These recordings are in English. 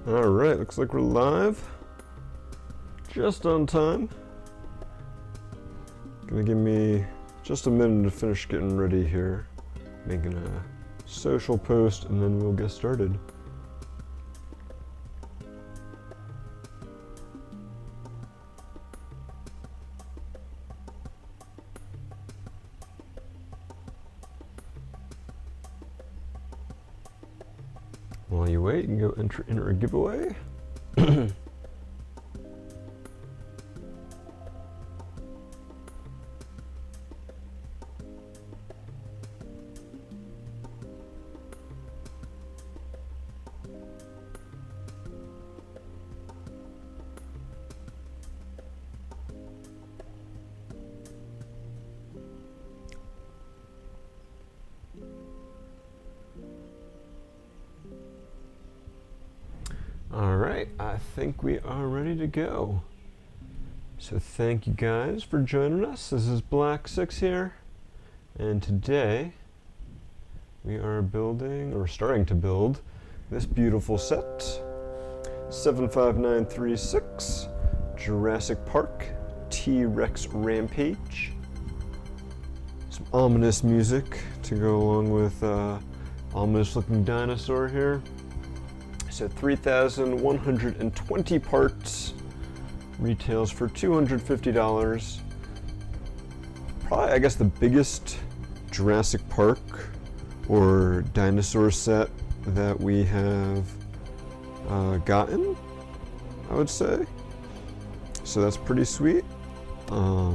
Alright, looks like we're live. Just on time. Gonna give me just a minute to finish getting ready here. Making a social post and then we'll get started. While you wait, you can go enter a giveaway. Alright, I think we are ready to go. So thank you guys for joining us. This is Black 6 here, and today we are building, or starting to build, this beautiful set. 75936 Jurassic Park T-Rex Rampage. Some ominous music to go along with ominous looking dinosaur here. So 3,120 parts, retails for $250. Probably, I guess, the biggest Jurassic Park or dinosaur set that we have gotten, I would say. So that's pretty sweet. Yeah,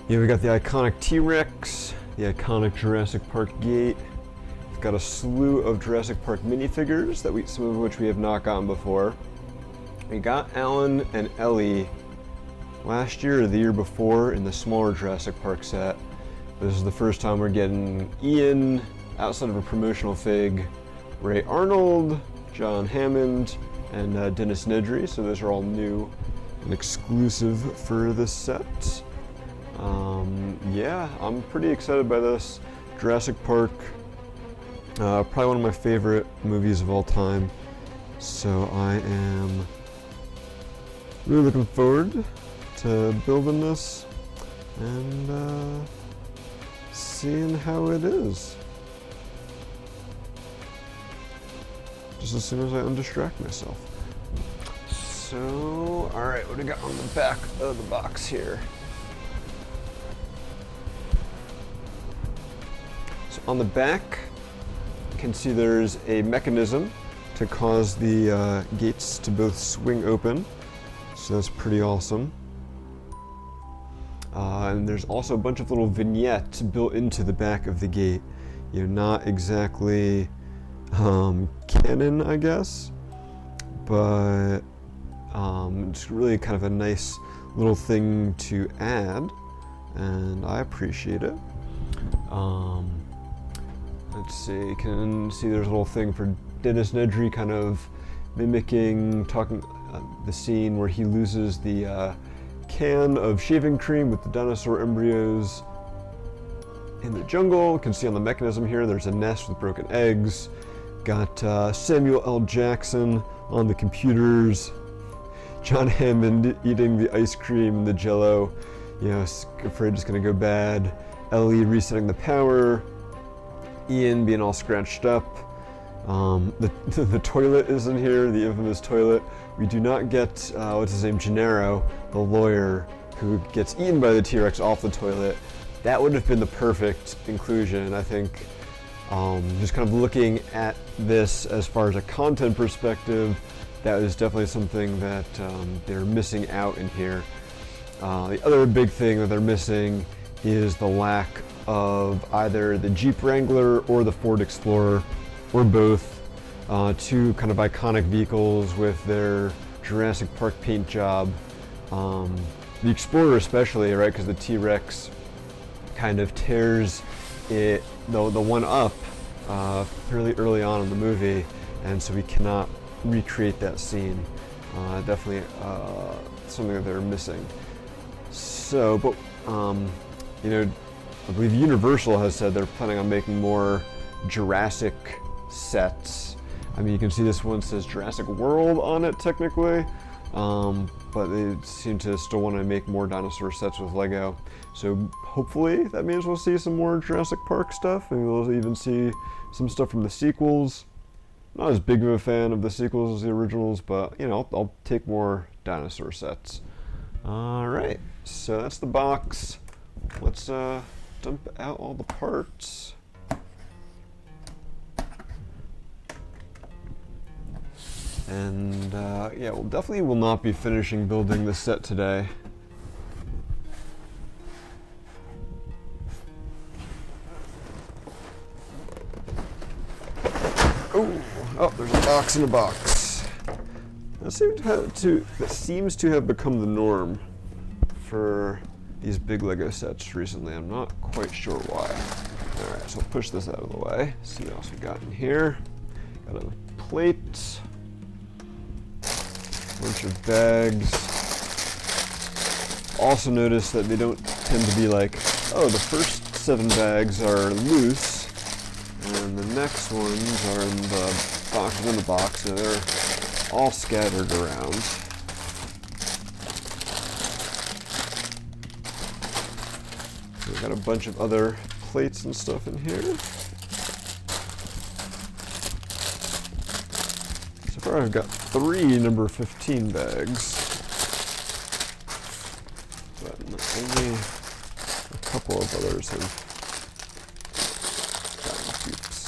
we got the iconic T-Rex, the iconic Jurassic Park gate. Got a slew of Jurassic Park minifigures that some of which we have not gotten before. We got Alan and Ellie last year or the year before in the smaller Jurassic Park set. This is the first time we're getting Ian outside of a promotional fig, Ray Arnold, John Hammond, and Dennis Nedry. So those are all new and exclusive for this set. Yeah, I'm pretty excited by this. Jurassic Park. Probably one of my favorite movies of all time, so I am really looking forward to building this and seeing how it is. Just as soon as I undistract myself. So, alright, what do we got on the back of the box here? So on the back, can see there's a mechanism to cause the gates to both swing open, so that's pretty awesome. And there's also a bunch of little vignettes built into the back of the gate. You know, not exactly canon, I guess, but it's really kind of a nice little thing to add, and I appreciate it. Let's see, you can see there's a little thing for Dennis Nedry kind of mimicking, the scene where he loses the can of shaving cream with the dinosaur embryos in the jungle. You can see on the mechanism here there's a nest with broken eggs. Got Samuel L. Jackson on the computers. John Hammond eating the ice cream and the jello, you know, afraid it's gonna go bad. Ellie resetting the power. Ian being all scratched up. The toilet is in here, the infamous toilet. We do not get, what's his name, Gennaro, the lawyer, who gets eaten by the T-Rex off the toilet. That would have been the perfect inclusion, I think. Just kind of looking at this as far as a content perspective, that is definitely something that they're missing out in here. The other big thing that they're missing is the lack of either the Jeep Wrangler or the Ford Explorer, or both, two kind of iconic vehicles with their Jurassic Park paint job. The Explorer especially, right, because the T-Rex kind of tears the one up fairly early on in the movie, and so we cannot recreate that scene. Definitely something that they're missing. So, but you know, I believe Universal has said they're planning on making more Jurassic sets. I mean, you can see this one says Jurassic World on it technically, but they seem to still want to make more dinosaur sets with Lego. So hopefully that means we'll see some more Jurassic Park stuff, and we'll even see some stuff from the sequels. Not as big of a fan of the sequels as the originals, but you know, I'll take more dinosaur sets. Alright, so that's the box. Let's dump out all the parts. And yeah, we'll definitely will not be finishing building this set today. Oh, there's a box in a box. That seems to have become the norm for these big Lego sets recently. I'm not quite sure why. Alright, so I'll push this out of the way. See what else we got in here. Got a plate. Bunch of bags. Also notice that they don't tend to be like, oh, the first 7 bags are loose, and the next ones are in the box within the box, so they're all scattered around. So we've got a bunch of other plates and stuff in here. So far I've got 3 number 15 bags, but only a couple of others have gotten dupes.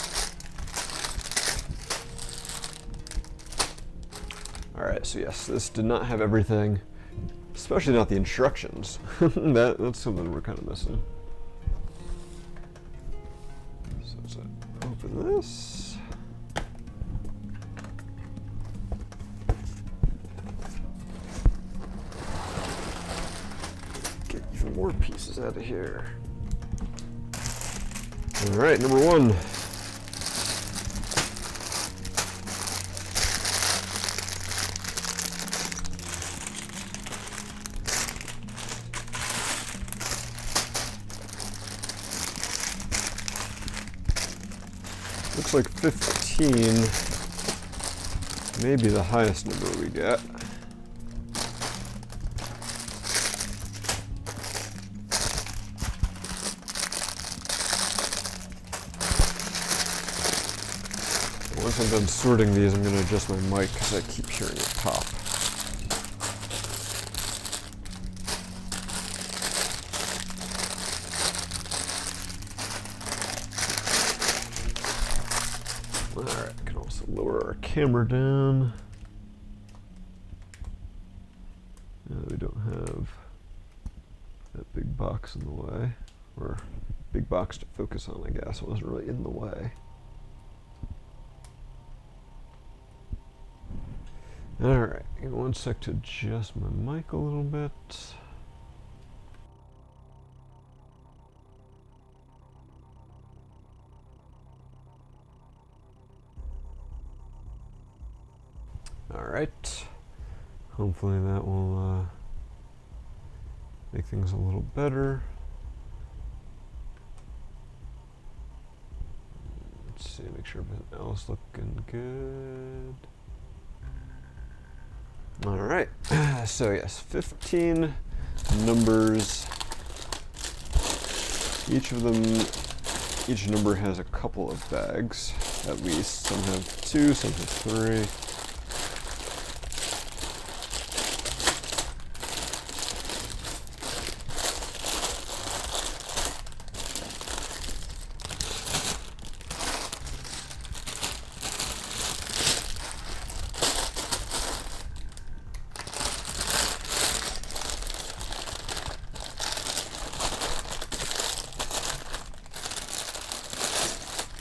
Alright, so yes, this did not have everything, especially not the instructions. That's something we're kind of missing. So let's open this. More pieces out of here. All right, number 1. Looks like 15 may be the highest number we get. Once I'm done sorting these, I'm going to adjust my mic because I keep hearing it pop. Alright, I can also lower our camera down. Now that we don't have that big box in the way, or big box to focus on, I guess. It wasn't really in the way. Alright, give me 1 sec to adjust my mic a little bit. Alright, hopefully that will make things a little better. Let's see, make sure everything else looking good. Alright, so yes, 15 numbers. Each number has a couple of bags, at least. Some have 2, some have 3.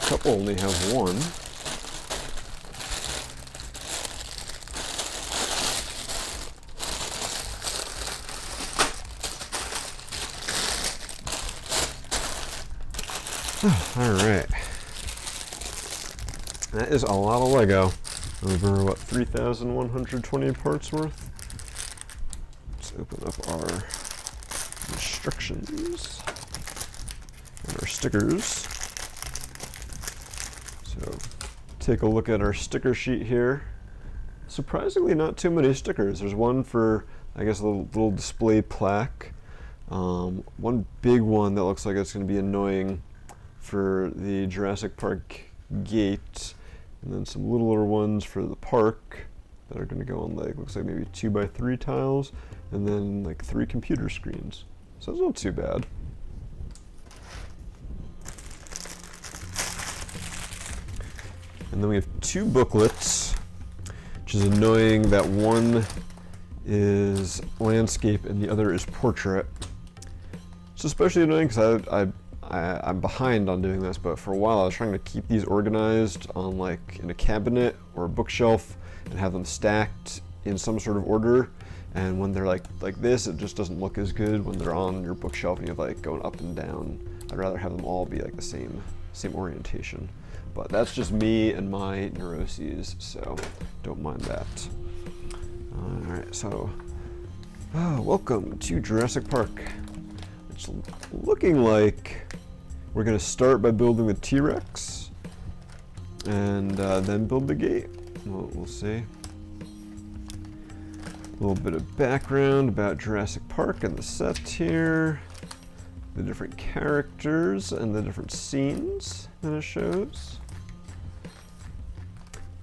Couple only have 1. Alright. That is a lot of Lego. Over, what, 3,120 parts worth? Let's open up our instructions and our stickers. So, take a look at our sticker sheet here. Surprisingly, not too many stickers. There's one for, I guess, a little display plaque. One big one that looks like it's going to be annoying for the Jurassic Park gate, and then some littler ones for the park that are going to go on, like, looks like maybe 2x3 tiles, and then like 3 computer screens. So it's not too bad. And then we have 2 booklets, which is annoying that one is landscape and the other is portrait. It's especially annoying because I'm behind on doing this, but for a while I was trying to keep these organized on, like, in a cabinet or a bookshelf and have them stacked in some sort of order. And when they're like this, it just doesn't look as good when they're on your bookshelf and you're like going up and down. I'd rather have them all be like the same orientation. But that's just me and my neuroses, so don't mind that. Alright, so welcome to Jurassic Park. It's looking like we're going to start by building the T-Rex and then build the gate. We'll see. A little bit of background about Jurassic Park and the set here, the different characters and the different scenes that it shows.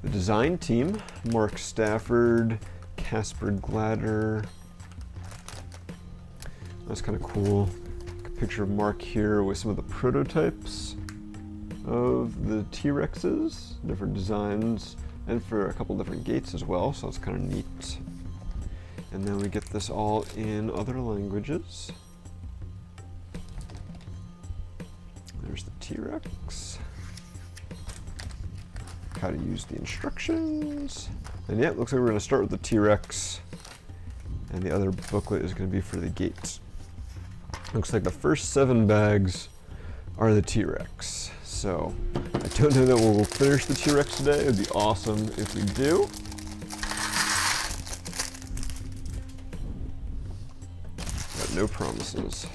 The design team, Mark Stafford, Casper Glatter. That's kind of cool. A picture of Mark here with some of the prototypes of the T-Rexes, different designs, and for a couple different gates as well, so it's kind of neat. And then we get this all in other languages. There's the T-Rex. How to use the instructions. And yeah, it looks like we're going to start with the T-Rex. And the other booklet is going to be for the gate. Looks like the first 7 bags are the T-Rex. So I don't know that we'll finish the T-Rex today. It would be awesome if we do. But no promises.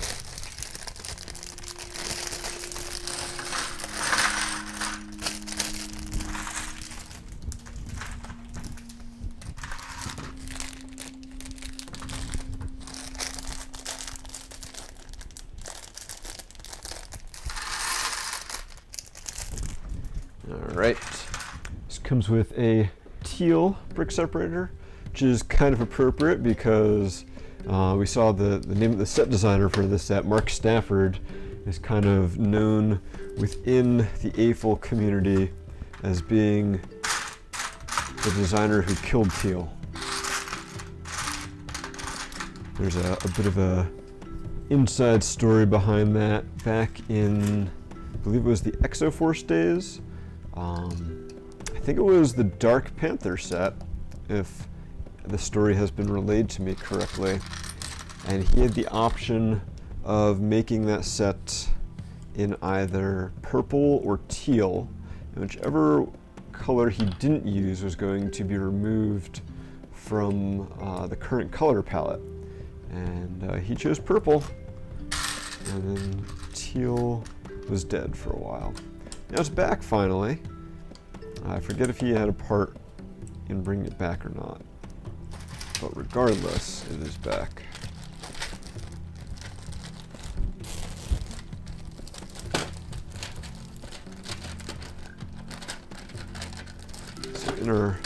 Alright, this comes with a teal brick separator, which is kind of appropriate because we saw the name of the set designer for this set, Mark Stafford, is kind of known within the AFL community as being the designer who killed teal. There's a bit of a inside story behind that. Back in, I believe it was the Exoforce days, I think it was the Dark Panther set, if the story has been relayed to me correctly, and he had the option of making that set in either purple or teal, and whichever color he didn't use was going to be removed from the current color palette, and he chose purple, and then teal was dead for a while. Now it's back finally. I forget if he had a part in bringing it back or not, but regardless, it is back. So in our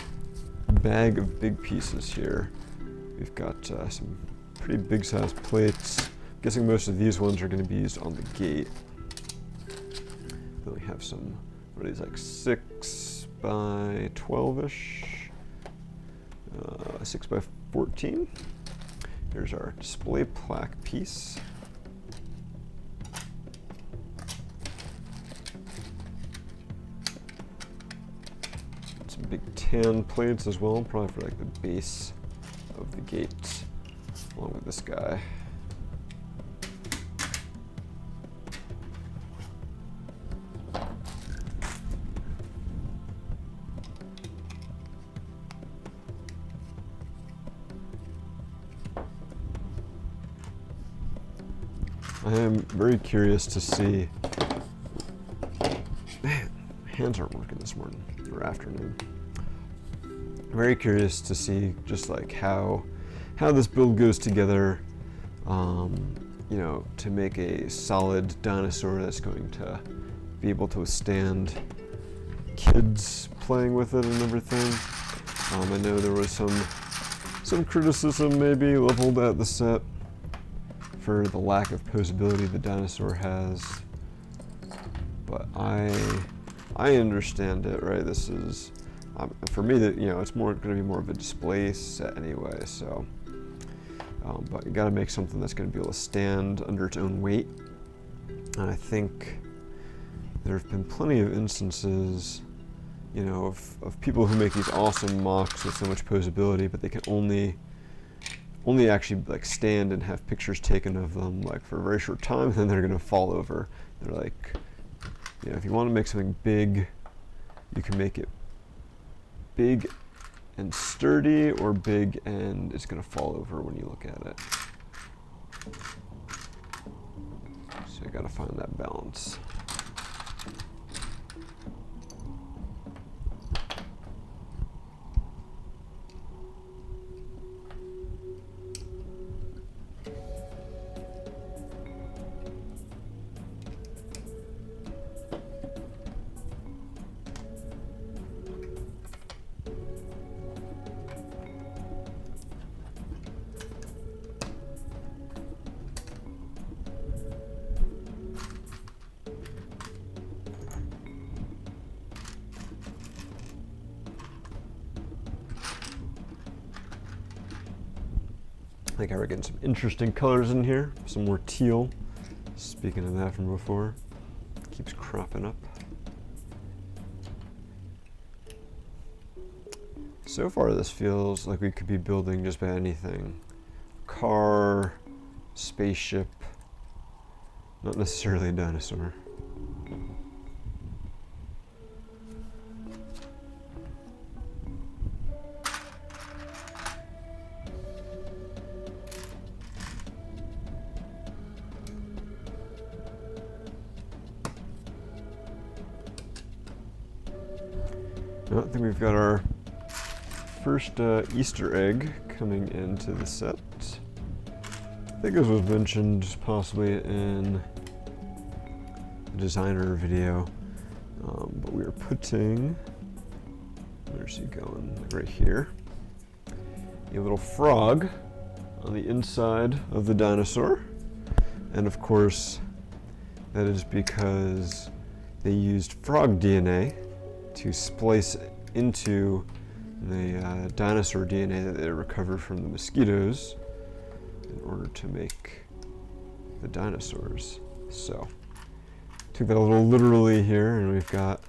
bag of big pieces here, we've got some pretty big size plates. I'm guessing most of these ones are going to be used on the gate. Then we have some, what are these, like 6 by 12-ish, 6 by 14. Here's our display plaque piece. Some big tan plates as well, probably for like the base of the gate, along with this guy. I am very curious to see. Man, hands aren't working this morning or afternoon. Very curious to see just like how this build goes together, you know, to make a solid dinosaur that's going to be able to withstand kids playing with it and everything. I know there was some criticism maybe leveled at the set for the lack of posability the dinosaur has, but I understand it, right? This is for me, that, you know, it's going to be more of a display set anyway. So, but you got to make something that's going to be able to stand under its own weight. And I think there have been plenty of instances, you know, of people who make these awesome mocks with so much posability, but they can only actually like stand and have pictures taken of them like for a very short time, and then they're going to fall over. They're like, you know, if you want to make something big, you can make it big and sturdy, or big and it's going to fall over when you look at it. So you got to find that balance. I think we're getting some interesting colors in here, some more teal. Speaking of that from before, keeps cropping up. So far this feels like we could be building just about anything. Car, spaceship, not necessarily a dinosaur. I think we've got our first Easter egg coming into the set. I think as was mentioned possibly in the designer video, but we are putting, where's he going, right here, a little frog on the inside of the dinosaur. And of course, that is because they used frog DNA to splice into the dinosaur DNA that they recovered from the mosquitoes in order to make the dinosaurs. So, took that a little literally here, and we've got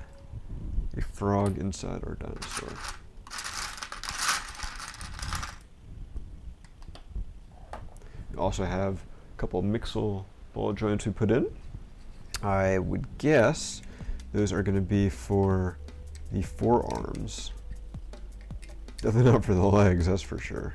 a frog inside our dinosaur. We also have a couple of mixel ball joints we put in. I would guess those are going to be for the forearms. Definitely not for the legs, that's for sure.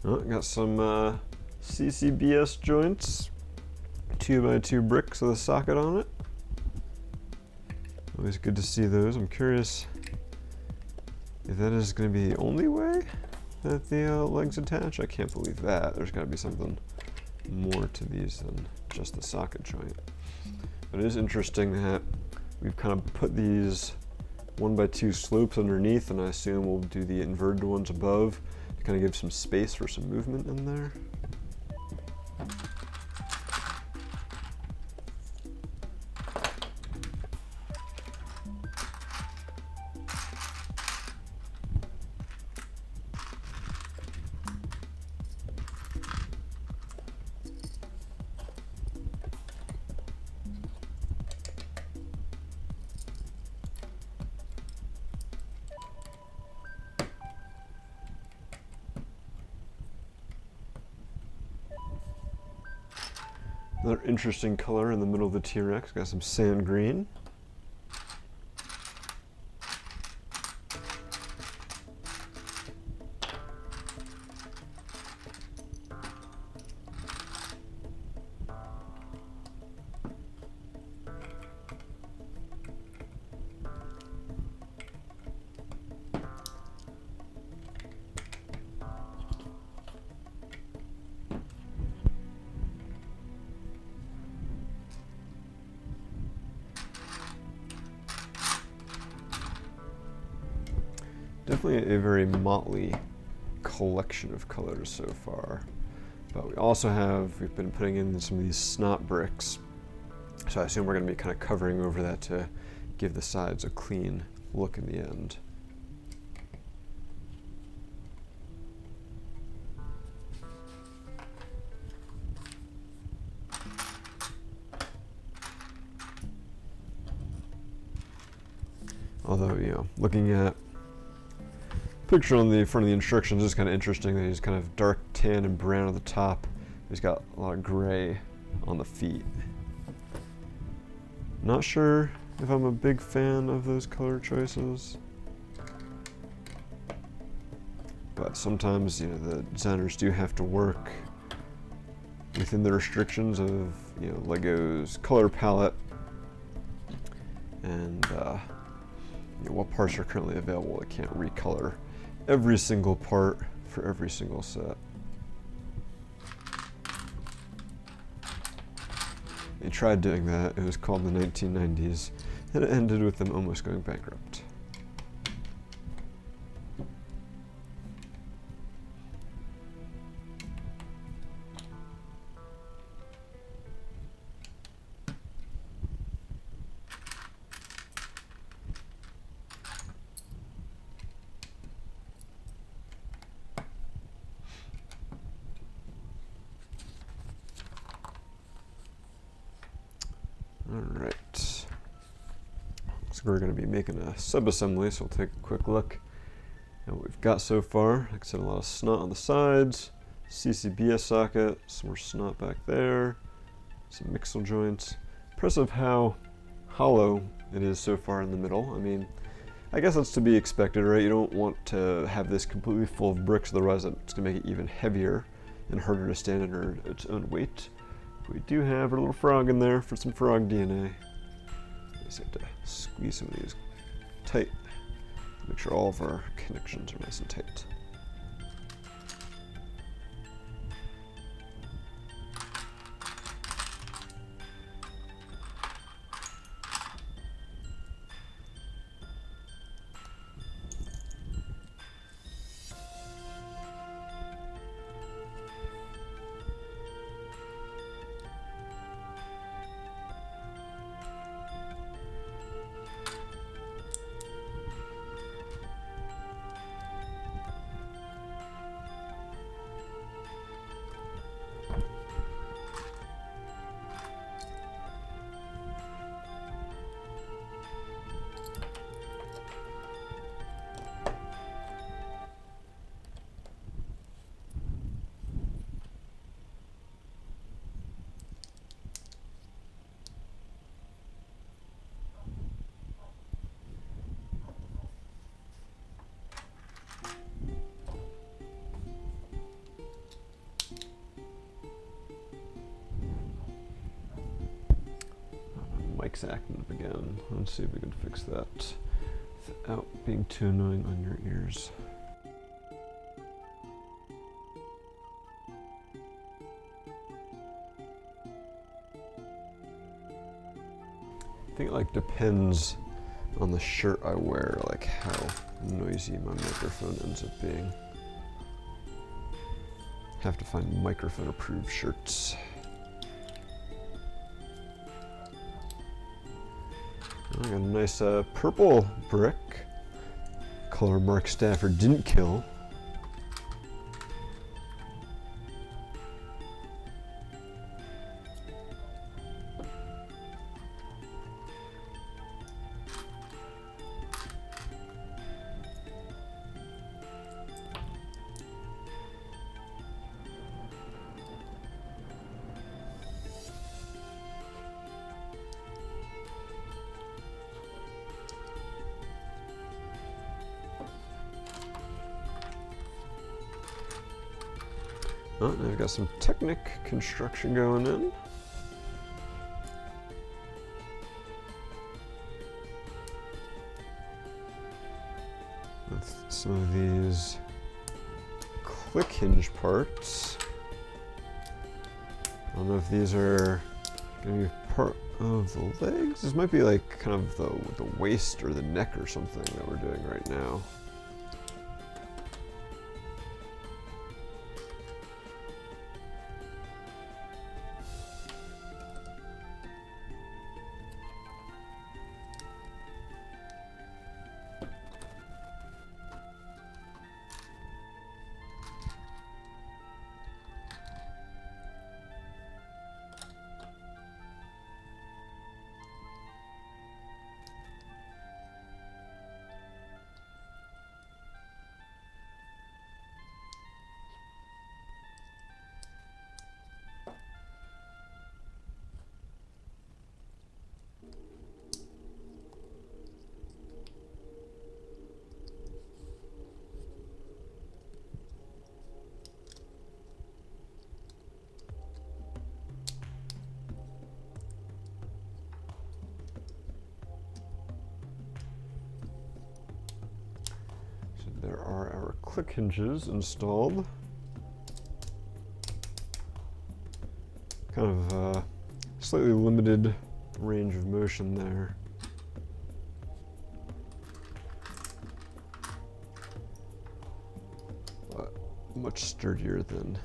Oh, got some CCBS joints, 2x2 bricks with a socket on it. Always good to see those. I'm curious if that is going to be the only way that the legs attach. I can't believe that. There's got to be something more to these than just the socket joint. But it is interesting that we've kind of put these 1x2 slopes underneath, and I assume we'll do the inverted ones above to kind of give some space for some movement in there. Another interesting color in the middle of the T-Rex. Got some sand green. Definitely a very motley collection of colors so far. But we also we've been putting in some of these snot bricks. So I assume we're going to be kind of covering over that to give the sides a clean look in the end. Although, you know, looking at picture on the front of the instructions is kind of interesting that he's kind of dark tan and brown at the top. He's got a lot of gray on the feet. Not sure if I'm a big fan of those color choices, but sometimes, you know, the designers do have to work within the restrictions of, you know, Lego's color palette and you know, what parts are currently available. They can't recolor every single part for every single set. They tried doing that. It was called the 1990s, and it ended with them almost going bankrupt. Alright, so we're going to be making a sub-assembly, so we'll take a quick look at what we've got so far. Like I said, a lot of snot on the sides, CCBS socket, some more snot back there, some mixel joints. Impressive how hollow it is so far in the middle. I mean, I guess that's to be expected, right? You don't want to have this completely full of bricks, otherwise it's going to make it even heavier and harder to stand under its own weight. We do have our little frog in there for some frog DNA. Just have to squeeze some of these tight. Make sure all of our connections are nice and tight. Mic's acting up again. Let's see if we can fix that without being too annoying on your ears. I think it like depends on the shirt I wear, like how noisy my microphone ends up being. Have to find microphone approved shirts. I got a nice purple brick. Color Mark Stafford didn't kill. Oh, now we've got some Technic construction going in. With some of these click hinge parts. I don't know if these are going to be part of the legs. This might be like kind of the waist or the neck or something that we're doing right now. There are our click hinges installed. Kind of slightly limited range of motion there. But much sturdier than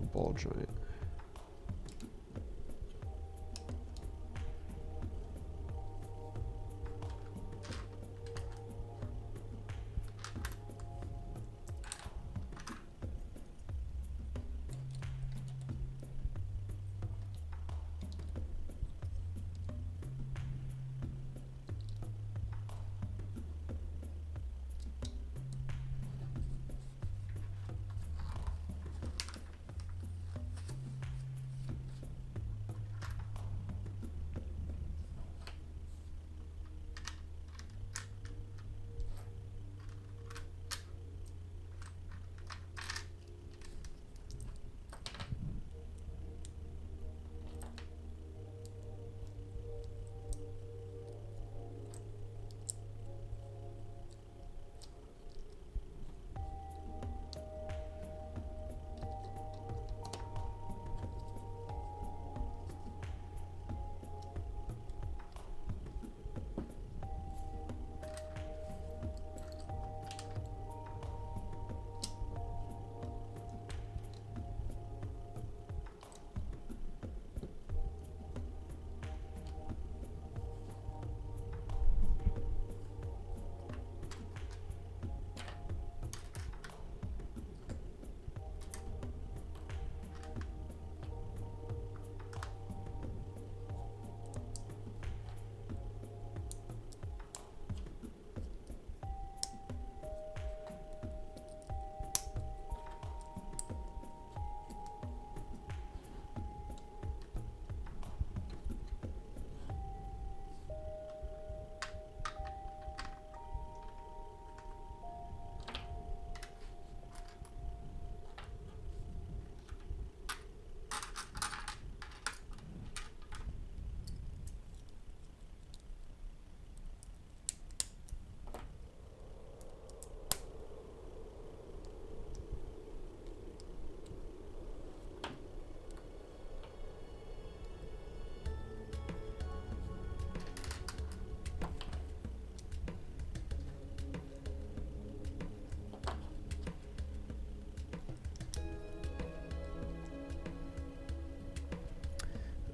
a ball joint.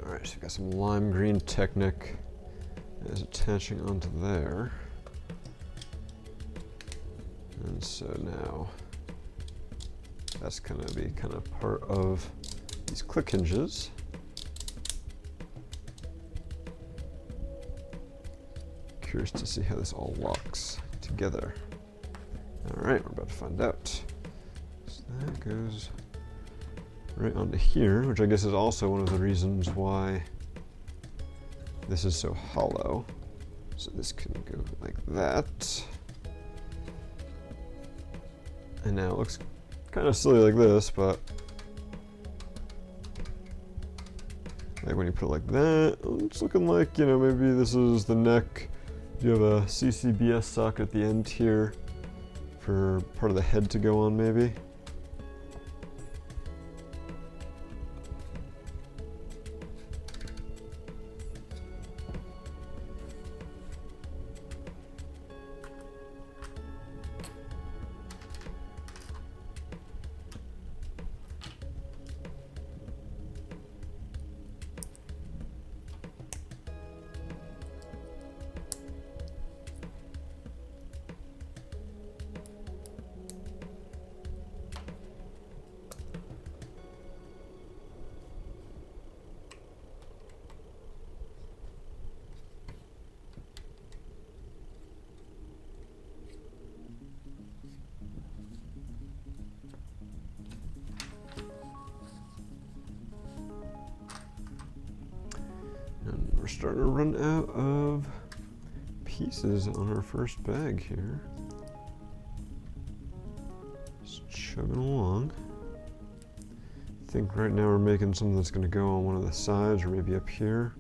Alright, so we've got some lime green Technic that is attaching onto there. And so now that's going to be kind of part of these click hinges. Curious to see how this all locks together. Alright, we're about to find out. So that goes right onto here, which I guess is also one of the reasons why this is so hollow. So this can go like that. And now it looks kind of silly like this, but Like when you put it like that, it's looking like, you know, maybe this is the neck. You have a CCBS socket at the end here for part of the head to go on, maybe. And we're starting to run out of pieces on our first bag here. Just chugging along. I think right now we're making something that's going to go on one of the sides or maybe up here.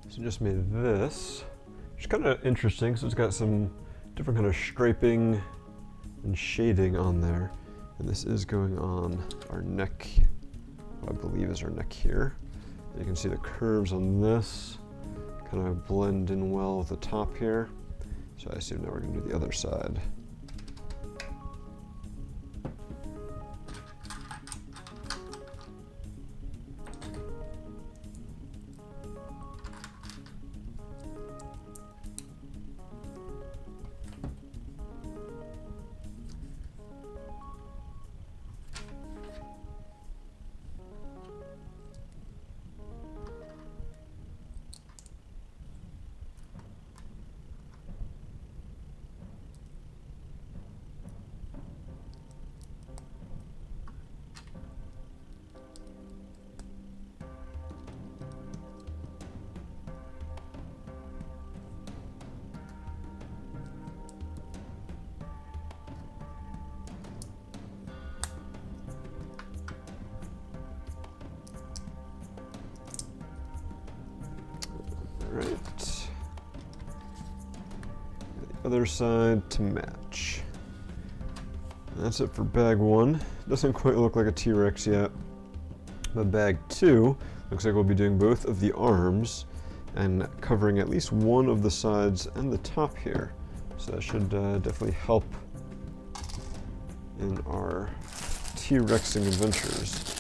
So just made this, which is kind of interesting. So it's got some different kind of striping and shading on there. And this is going on our neck, what I believe is our neck here. You can see the curves on this kind of blend in well with the top here. So I assume now we're going to do the other side. Right. The other side to match. And that's it for bag one. Doesn't quite look like a T-Rex yet. But bag two looks like we'll be doing both of the arms and covering at least one of the sides and the top here. So that should definitely help in our T-Rexing adventures.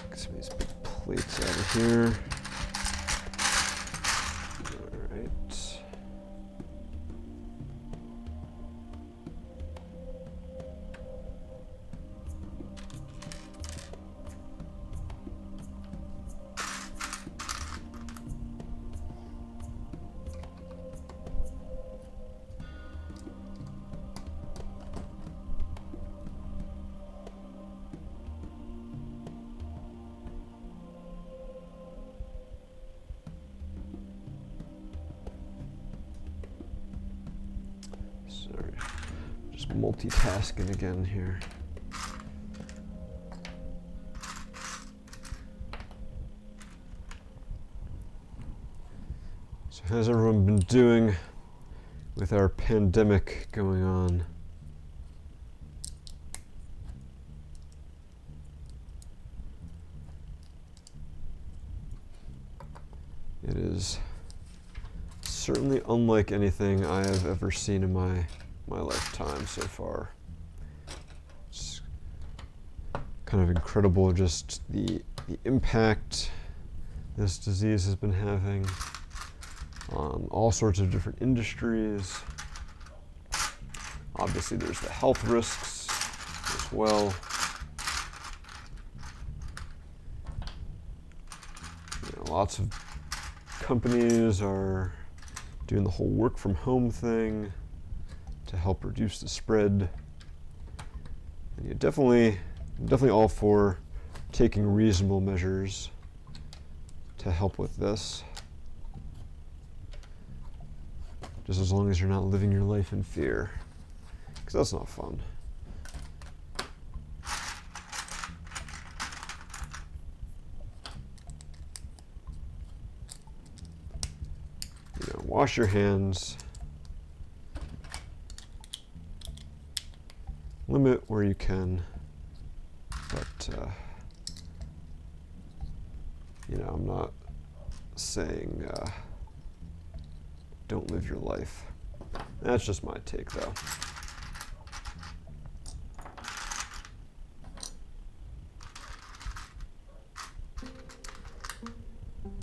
Get some of these big plates out of here. All right. Sorry, just multitasking again here. So how's everyone been doing with our pandemic going on? It is certainly unlike anything I have ever seen in my lifetime so far. It's kind of incredible just the impact this disease has been having on all sorts of different industries. Obviously there's the health risks as well. Lots of companies are doing the whole work from home thing to help reduce the spread. And you're definitely all for taking reasonable measures to help with this. Just as long as you're not living your life in fear, because that's not fun. Wash your hands. Limit where you can, but I'm not saying don't live your life. That's just my take, though.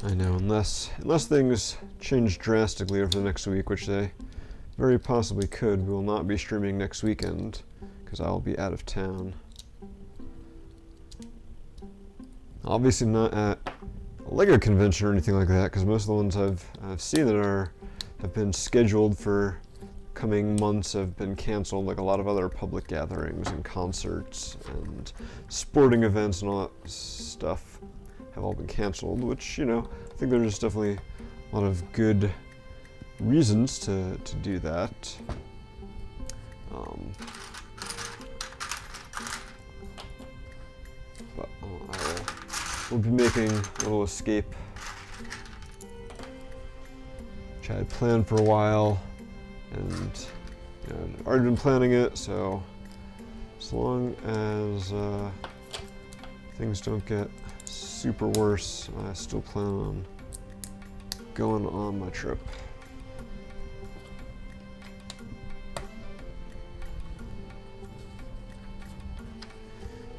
I know, unless things change drastically over the next week, which they very possibly could, we will not be streaming next weekend because I'll be out of town. Obviously not at a LEGO convention or anything like that, because most of the ones I've seen that have been scheduled for coming months have been canceled, like a lot of other public gatherings and concerts and sporting events and all that stuff have all been canceled, which, I think there's definitely a lot of good reasons to do that. But we'll be making a little escape, which I had planned for a while, and I'd already been planning it, so as long as things don't get super worse, I still plan on going on my trip.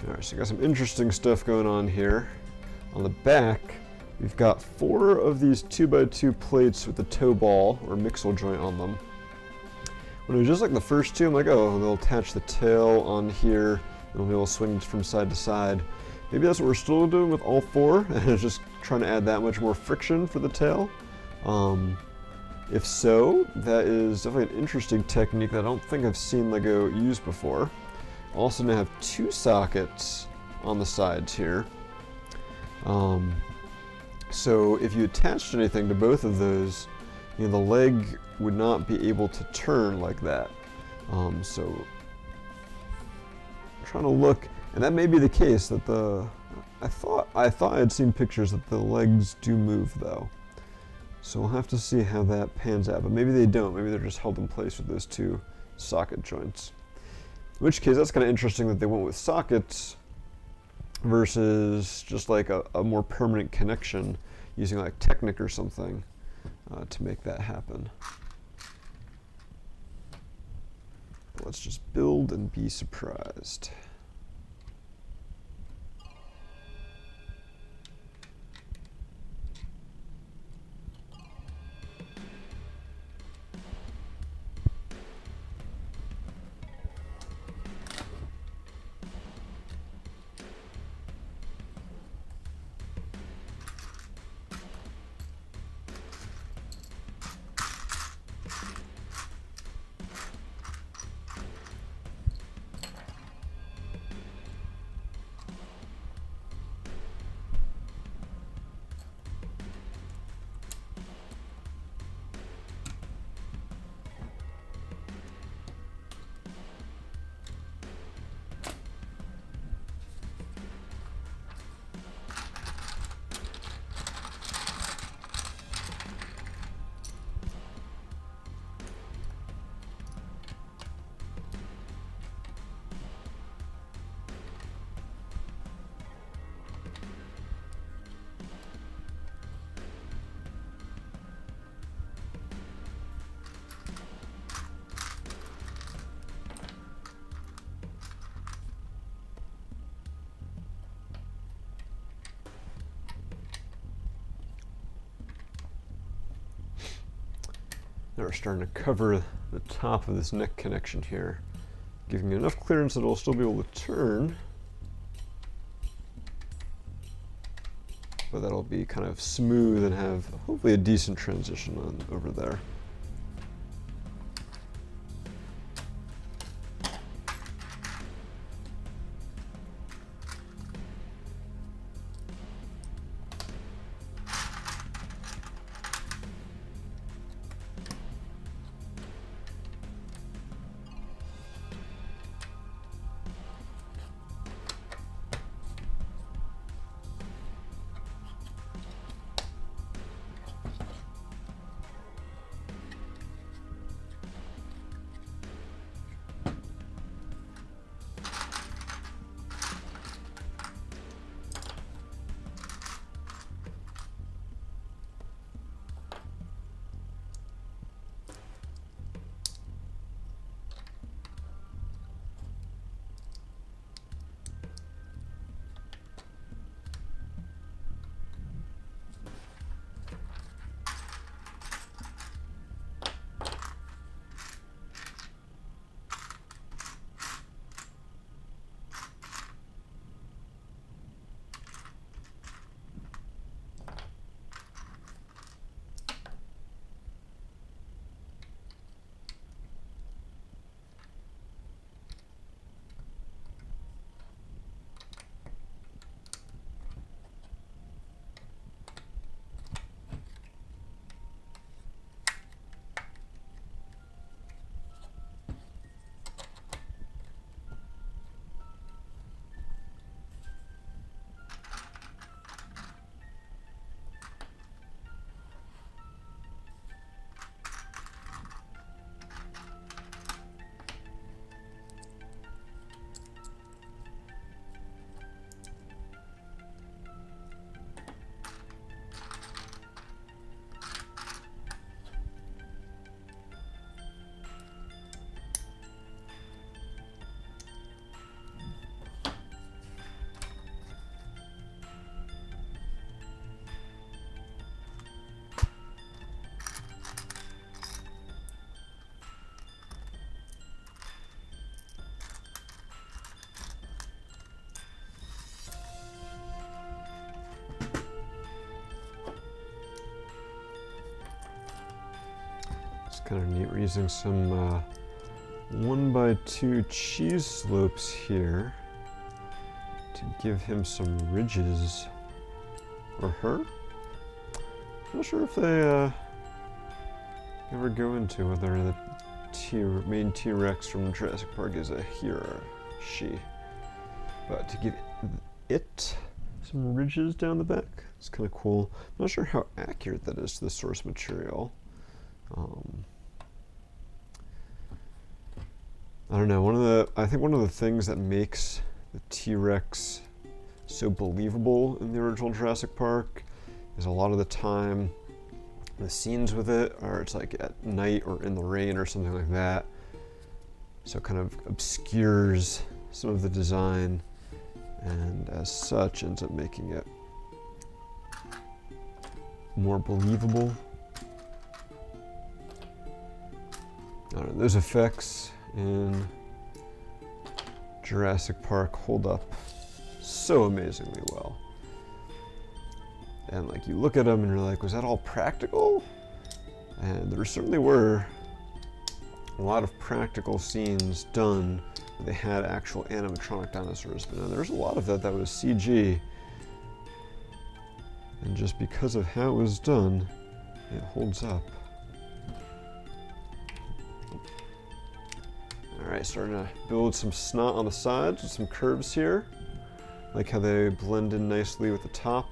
Alright, so we got some interesting stuff going on here. On the back, we've got 4 of these 2x2 plates with the toe ball or mixel joint on them. When it was just like the first 2, I'm like, oh, they'll attach the tail on here, and we'll be able to swing from side to side. Maybe that's what we're still doing with all 4, and it's just trying to add that much more friction for the tail. If so, that is definitely an interesting technique that I don't think I've seen LEGO use before. Also now have 2 sockets on the sides here. So if you attached anything to both of those, the leg would not be able to turn like that. So I'm trying to look. And that may be the case that I thought I'd seen pictures that the legs do move though. So we'll have to see how that pans out, but maybe they don't. Maybe they're just held in place with those 2 socket joints. In which case, that's kind of interesting that they went with sockets versus just like a more permanent connection using like Technic or something to make that happen. But let's just build and be surprised. Now we're starting to cover the top of this neck connection here, giving it enough clearance that it'll still be able to turn, but that'll be kind of smooth and have hopefully a decent transition on over there. Kind of neat. We're using some 1x2 cheese slopes here to give him some ridges, or her. I'm not sure if they ever go into whether the main T-Rex from Jurassic Park is a he or a she. But to give it some ridges down the back, it's kind of cool. I'm not sure how accurate that is to the source material. I don't know. I think one of the things that makes the T-Rex so believable in the original Jurassic Park is a lot of the time the scenes with it are it's like at night or in the rain or something like that. So it kind of obscures some of the design, and as such ends up making it more believable. I don't know, those effects in Jurassic Park hold up so amazingly well. And like you look at them and you're like, was that all practical? And there certainly were a lot of practical scenes done where they had actual animatronic dinosaurs, but no, there's a lot of that was CG. And just because of how it was done, it holds up. Alright, starting to build some snot on the sides with some curves here. Like how they blend in nicely with the top.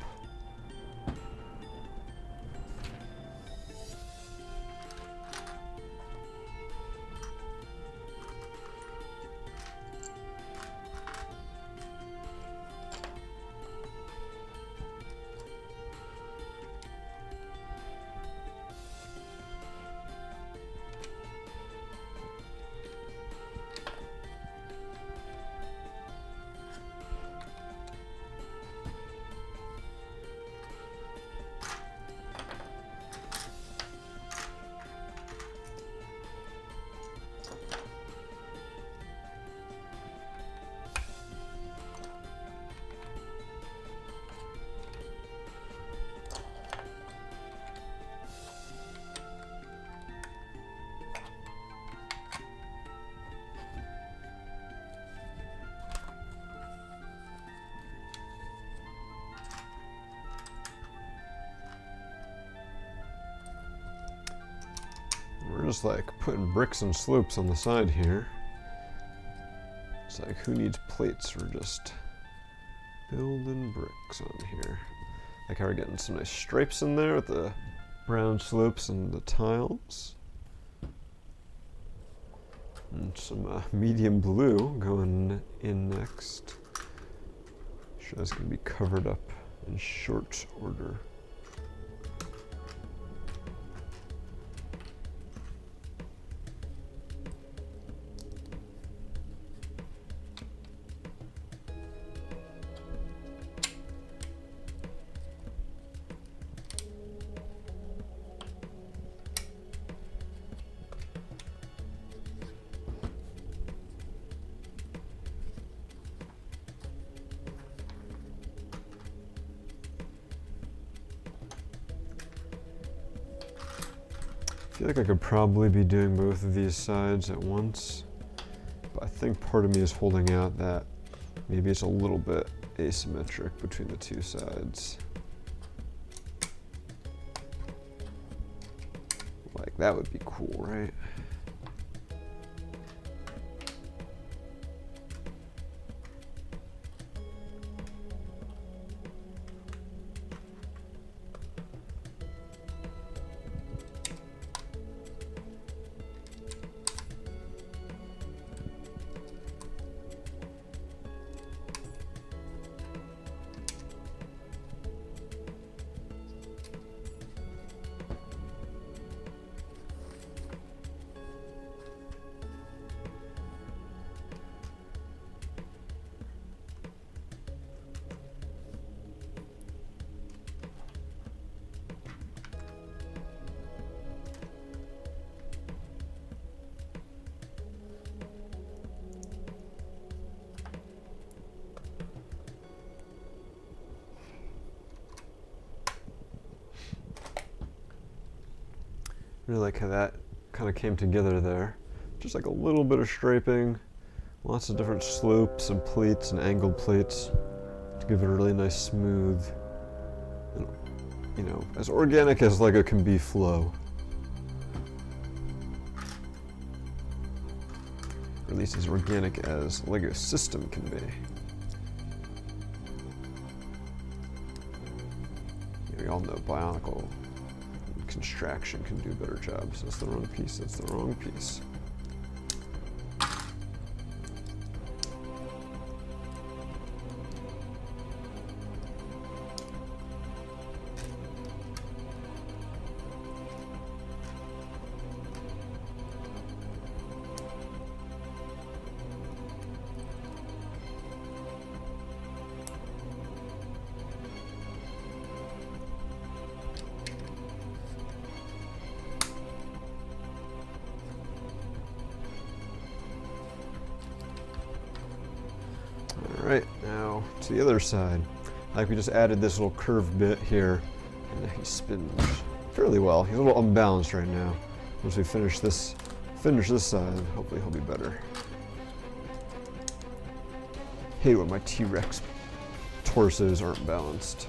just like putting bricks and slopes on the side here. It's like, who needs plates? We're just building bricks on here. Like how we're getting some nice stripes in there with the brown slopes and the tiles. And some medium blue going in next. Sure, that's going to be covered up in short order. I feel like I could probably be doing both of these sides at once, but I think part of me is holding out that maybe it's a little bit asymmetric between the two sides. Like, that would be cool, right? Really like how that kind of came together there. Just like a little bit of striping, lots of different slopes and pleats and angled plates to give it a really nice smooth, and, you know, as organic as Lego can be flow. Or at least as organic as Lego system can be. We all know Bionicle Construction can do better jobs. That's the wrong piece, that's the wrong piece. Alright, now to the other side. Like we just added this little curved bit here, and he spins fairly well. He's a little unbalanced right now. Once we finish this side, hopefully he'll be better. Hate when my T-Rex torsos aren't balanced.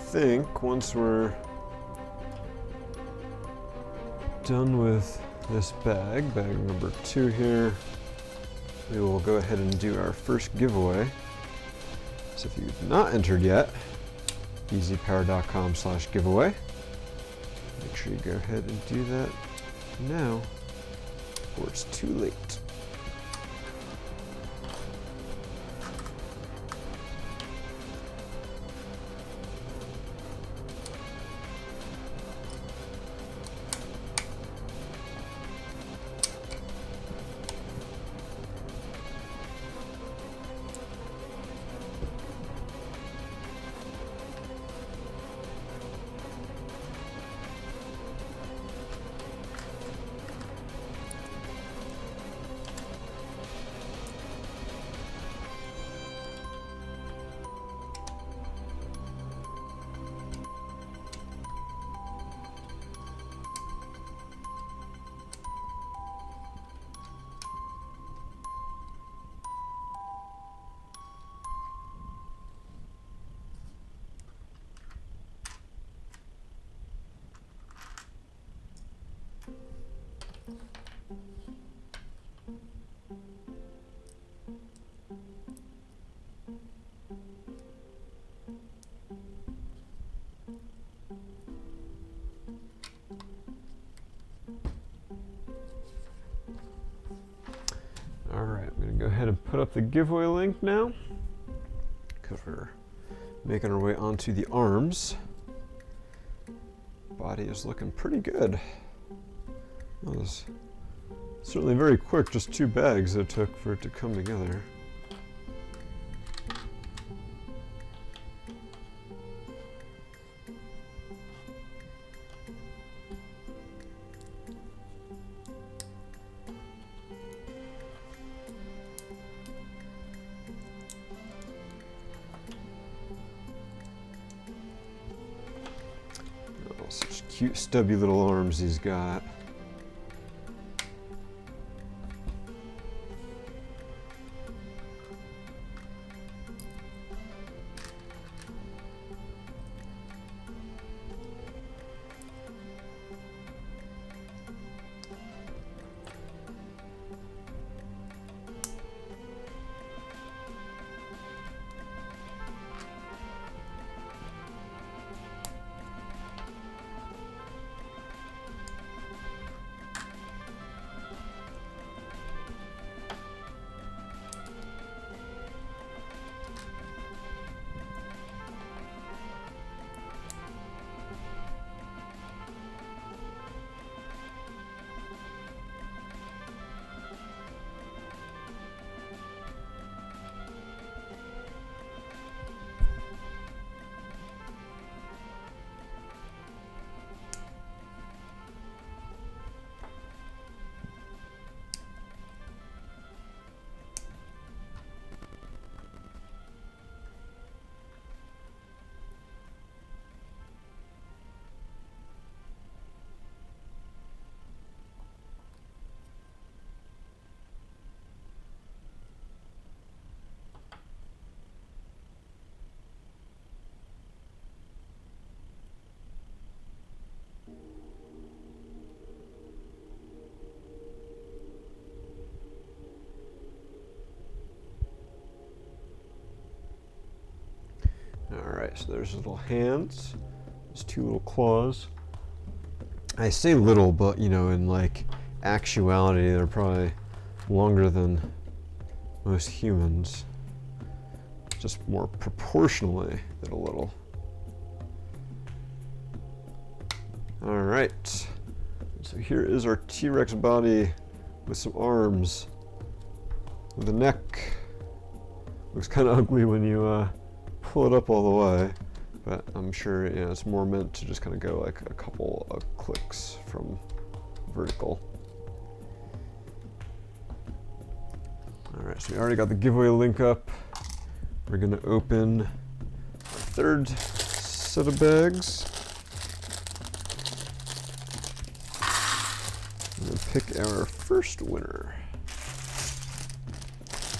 think once we're done with this bag number 2 here, we will go ahead and do our first giveaway. So if you've not entered yet, BZPower.com/giveaway. Make sure you go ahead and do that now, or it's too late. Alright, I'm going to go ahead and put up the giveaway link now, because we're making our way onto the arms. Body is looking pretty good. That was certainly very quick, just 2 bags it took for it to come together. Such cute, stubby little arms he's got. Alright, so there's his little hands, his 2 little claws. I say little, but you know, in like actuality, they're probably longer than most humans. Just more proportionally than a little. Alright, so here is our T-Rex body with some arms, with a neck. Looks kind of ugly when you pull it up all the way, but I'm sure it's more meant to just kind of go like a couple of clicks from vertical. Alright, so we already got the giveaway link up. We're going to open our 3rd set of bags. And then pick our first winner.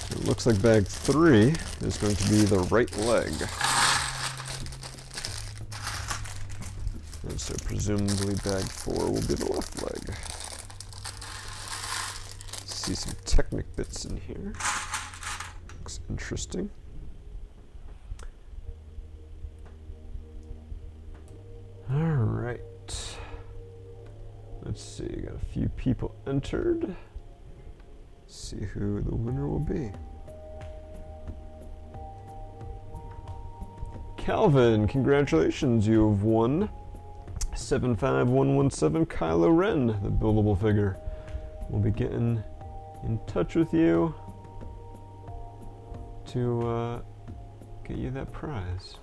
It looks like bag 3 is going to be the right leg. And so presumably bag 4 will be the left leg. See some Technic bits in here. Looks interesting. All right. Let's see, got a few people entered. Let's see who the winner will be. Calvin, congratulations, you have won 75117 Kylo Ren, the buildable figure. We'll be getting in touch with you to get you that prize.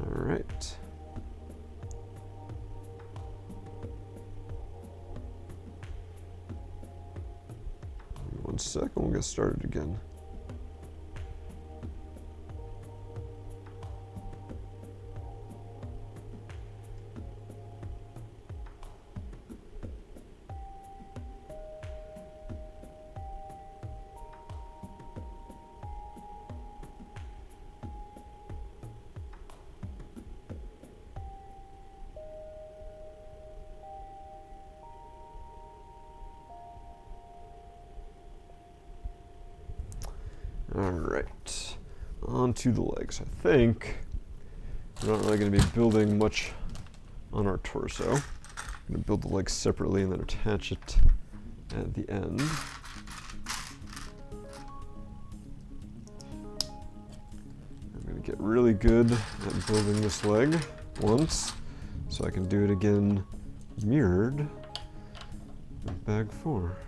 All right. One second, we'll get started again. Alright, on to the legs. I think we're not really going to be building much on our torso. I'm going to build the legs separately and then attach it at the end. I'm going to get really good at building this leg once, so I can do it again mirrored in bag 4.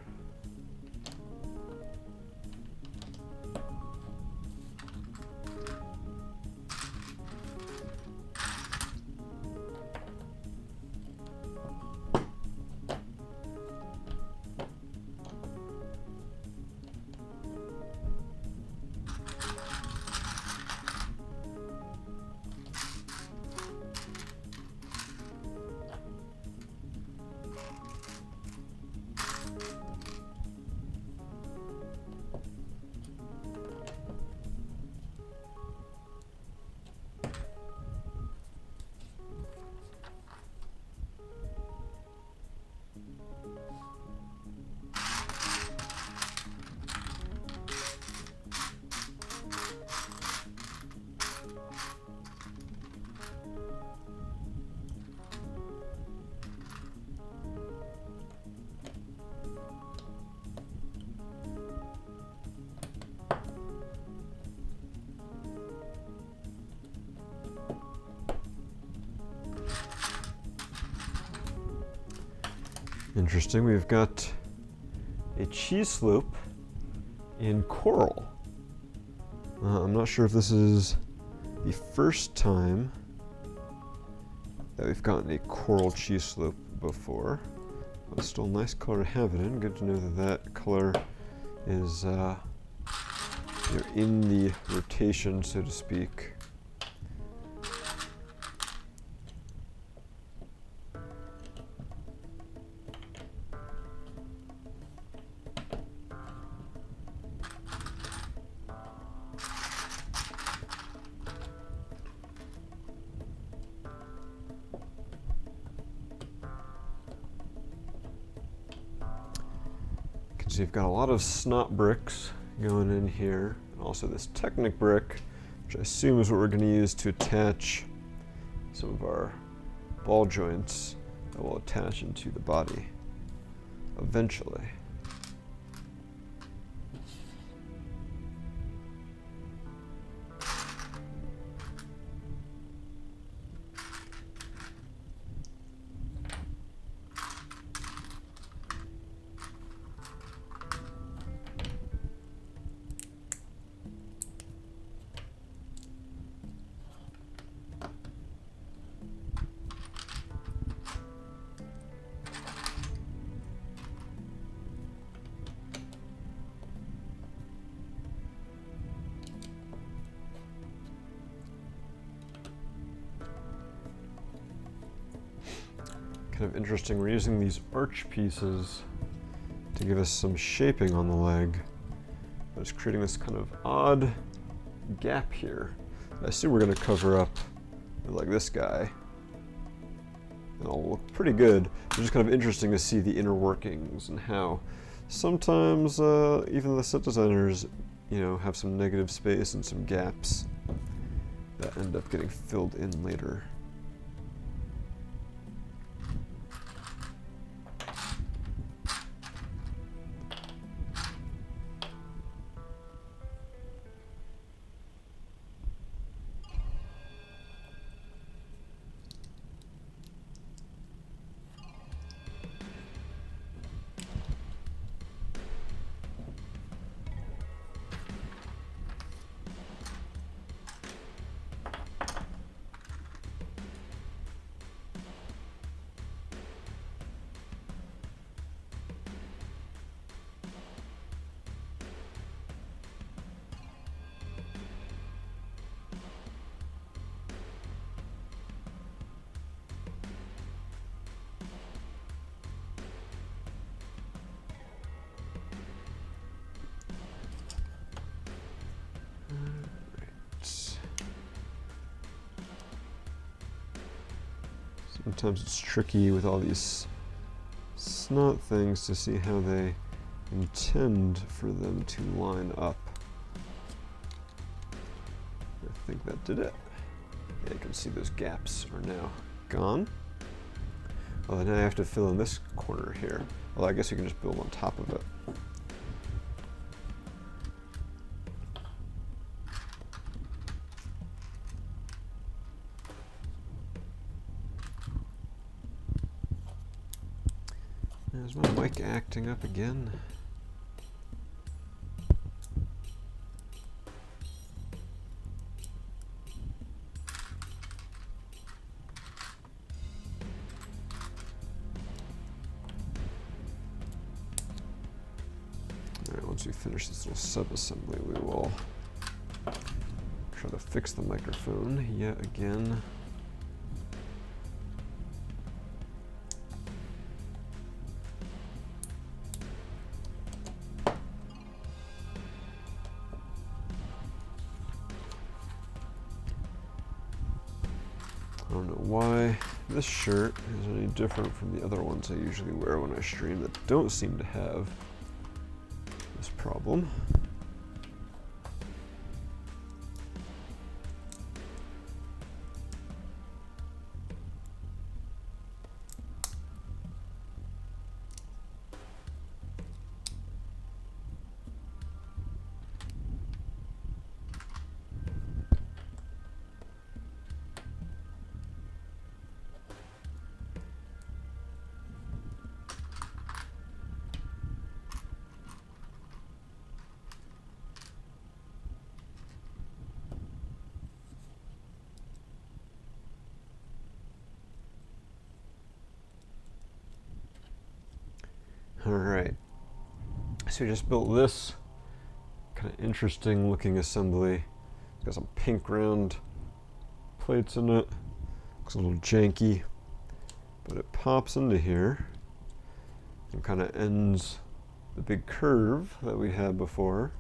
Interesting, we've got a cheese slope in coral. I'm not sure if this is the first time that we've gotten a coral cheese slope before, but it's still a nice color to have it in. Good to know that that color is in the rotation, so to speak. So you've got a lot of snot bricks going in here, and also this Technic brick, which I assume is what we're going to use to attach some of our ball joints that will attach into the body eventually. Kind of interesting, we're using these arch pieces to give us some shaping on the leg. But it's creating this kind of odd gap here. I assume we're going to cover up like this guy. And all look pretty good. It's just kind of interesting to see the inner workings and how sometimes even the set designers, you know, have some negative space and some gaps that end up getting filled in later. Sometimes it's tricky with all these snot things to see how they intend for them to line up. I think that did it. Yeah, you can see those gaps are now gone. Oh, now I have to fill in this corner here. Well, I guess you can just build on top of it. Is my mic acting up again? Alright, once we finish this little sub-assembly, we will try to fix the microphone yet again. I don't know why this shirt is any different from the other ones I usually wear when I stream that don't seem to have this problem. Alright, so we just built this kind of interesting looking assembly. It's got some pink round plates in it. Looks a little janky, but it pops into here and kind of ends the big curve that we had before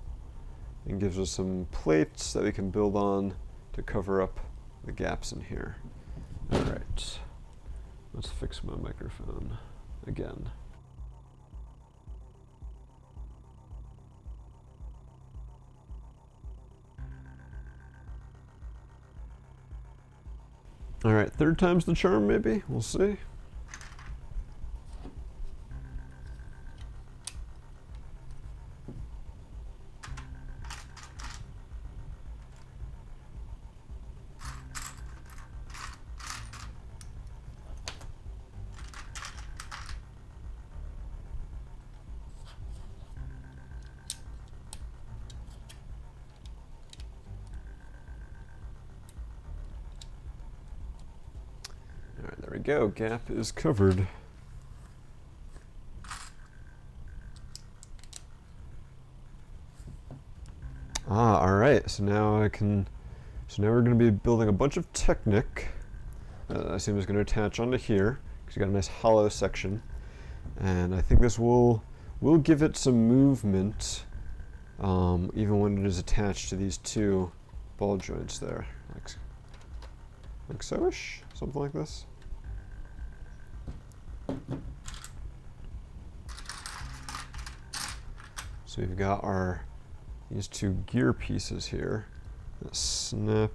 and gives us some plates that we can build on to cover up the gaps in here. Alright, let's fix my microphone again. All right, third time's the charm, maybe? We'll see. There we go, gap is covered. All right, so now we're gonna be building a bunch of Technic. I assume it's gonna attach onto here, because you got a nice hollow section. And I think this will give it some movement, even when it is attached to these two ball joints there. like so-ish, something like this. So we've got these two gear pieces here that snap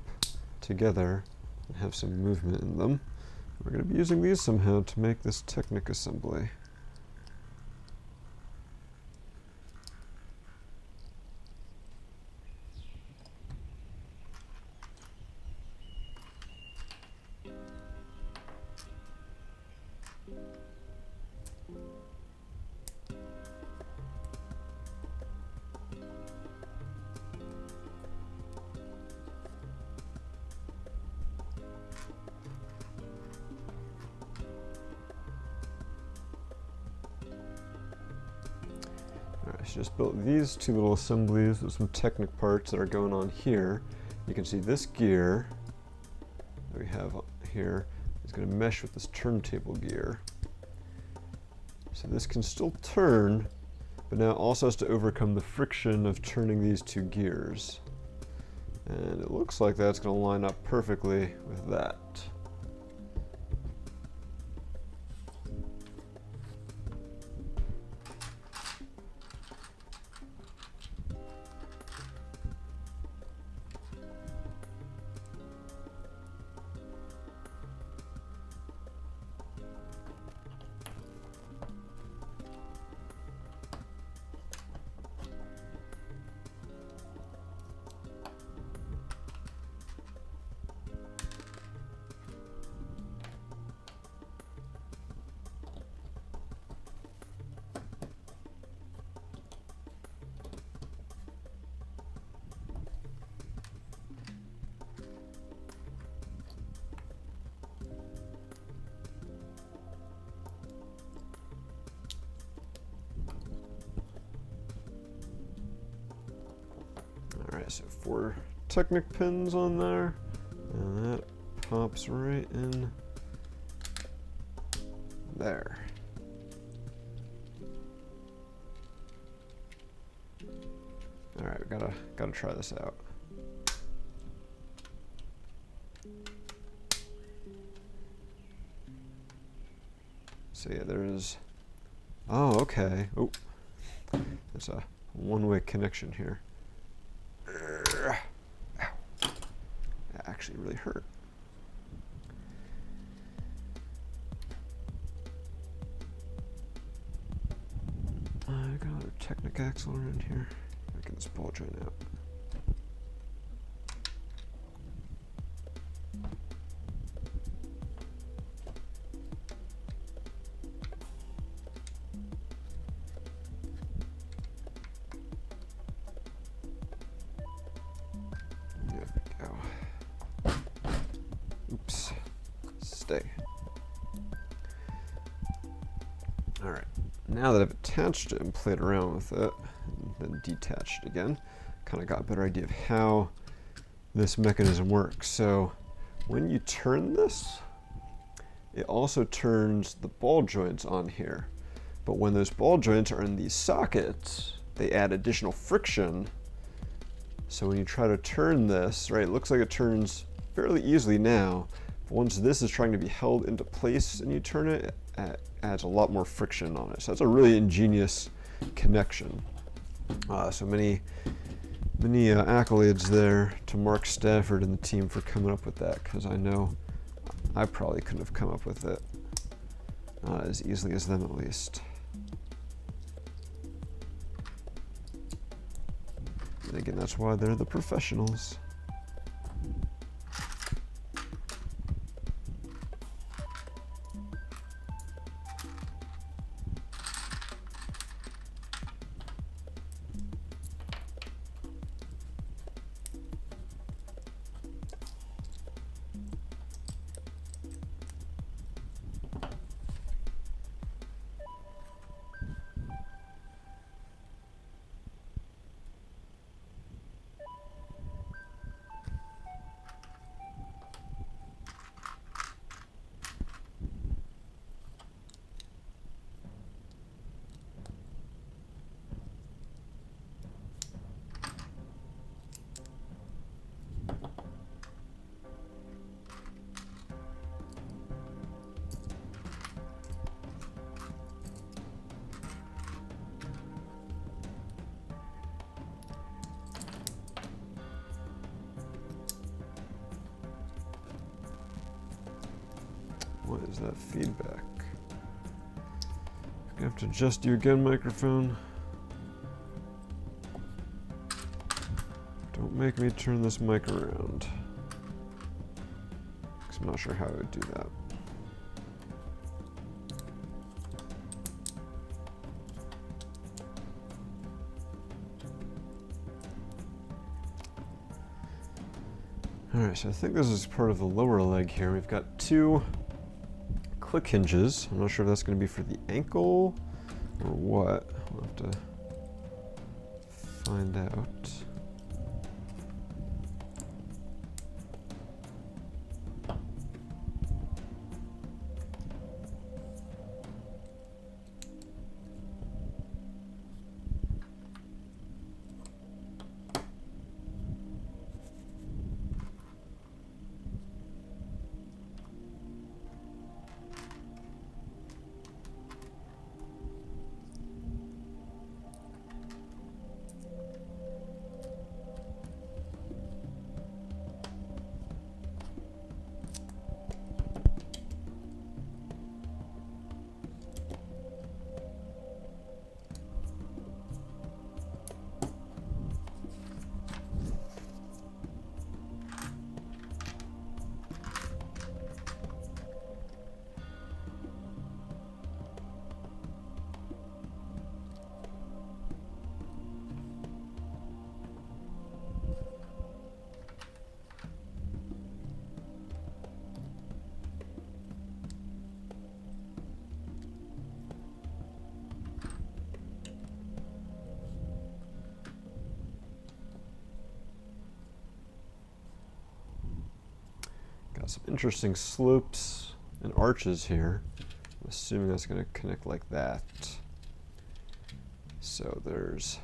together and have some movement in them. We're going to be using these somehow to make this Technic assembly. I just built these two little assemblies with some Technic parts that are going on here. You can see this gear that we have here is going to mesh with this turntable gear. So this can still turn, but now it also has to overcome the friction of turning these two gears. And it looks like that's going to line up perfectly with that. Alright, so 4 Technic pins on there, and that pops right in there. Alright, we gotta try this out. So yeah, there's, oh, okay. Oh, there's a one-way connection here. Ow. That actually really hurt. I got another Technic axle around here. Get this ball joint out. There we go. Oops. Stay. All right. Now that I've attached it and played around with it, then detached again, kind of got a better idea of how this mechanism works. So when you turn this, it also turns the ball joints on here. But when those ball joints are in these sockets, they add additional friction. So when you try to turn this, right, it looks like it turns fairly easily now. But once this is trying to be held into place and you turn it, it adds a lot more friction on it. So that's a really ingenious connection. So many accolades there to Mark Stafford and the team for coming up with that, because I know I probably couldn't have come up with it as easily as them, at least. And again, that's why they're the professionals. What is that feedback? I have to adjust you again, microphone. Don't make me turn this mic around. 'Cause I'm not sure how I would do that. Alright, so I think this is part of the lower leg here. We've got 2 click hinges. I'm not sure if that's going to be for the ankle or what. We'll have to find out. Got some interesting slopes and arches here. I'm assuming that's going to connect like that. So there's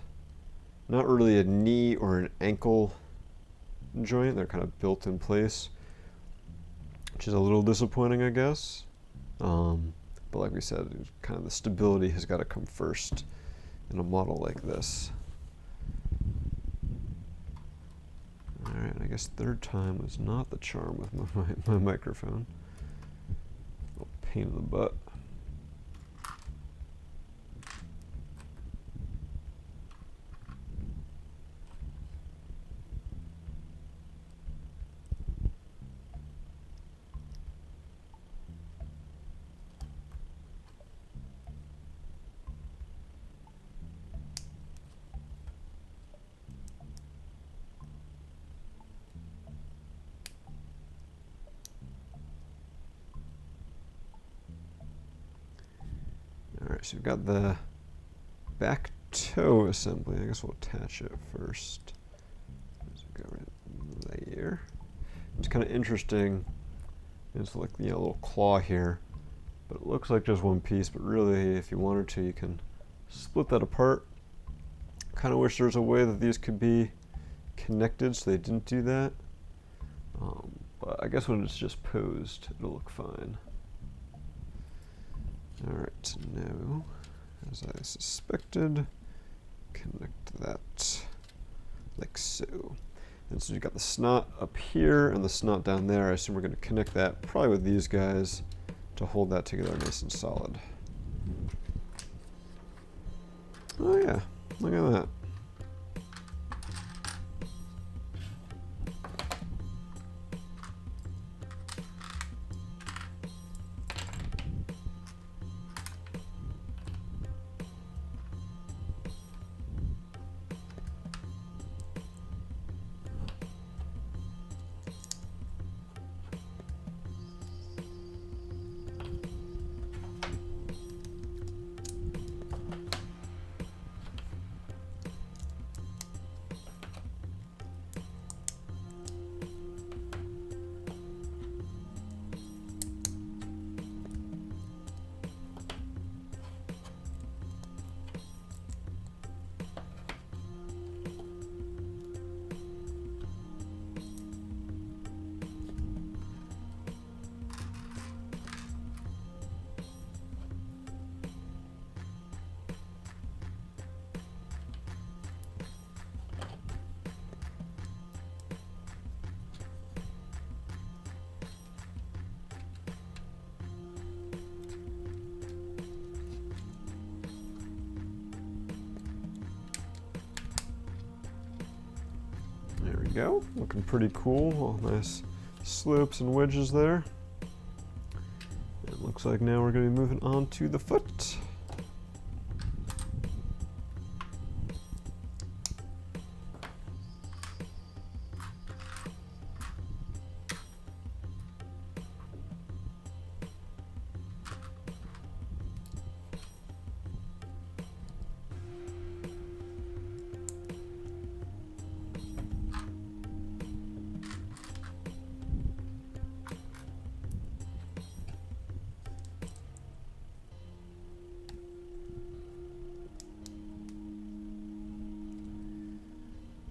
not really a knee or an ankle joint. They're kind of built in place, which is a little disappointing, I guess. But like we said, kind of the stability has got to come first in a model like this. Alright, I guess third time was not the charm with my microphone. Little pain in the butt. Alright, so we've got the back toe assembly. I guess we'll attach it first. Go right there. It's kind of interesting. It's like the little claw here, but it looks like just one piece. But really, if you wanted to, you can split that apart. Kind of wish there was a way that these could be connected, so they didn't do that. But I guess when it's just posed, it'll look fine. Alright, now, as I suspected, connect that like so. And so you've got the snot up here and the snot down there. I assume we're going to connect that probably with these guys to hold that together nice and solid. Oh yeah, look at that. go, looking pretty cool. All nice slopes and wedges there. It looks like now we're going to be moving on to the foot.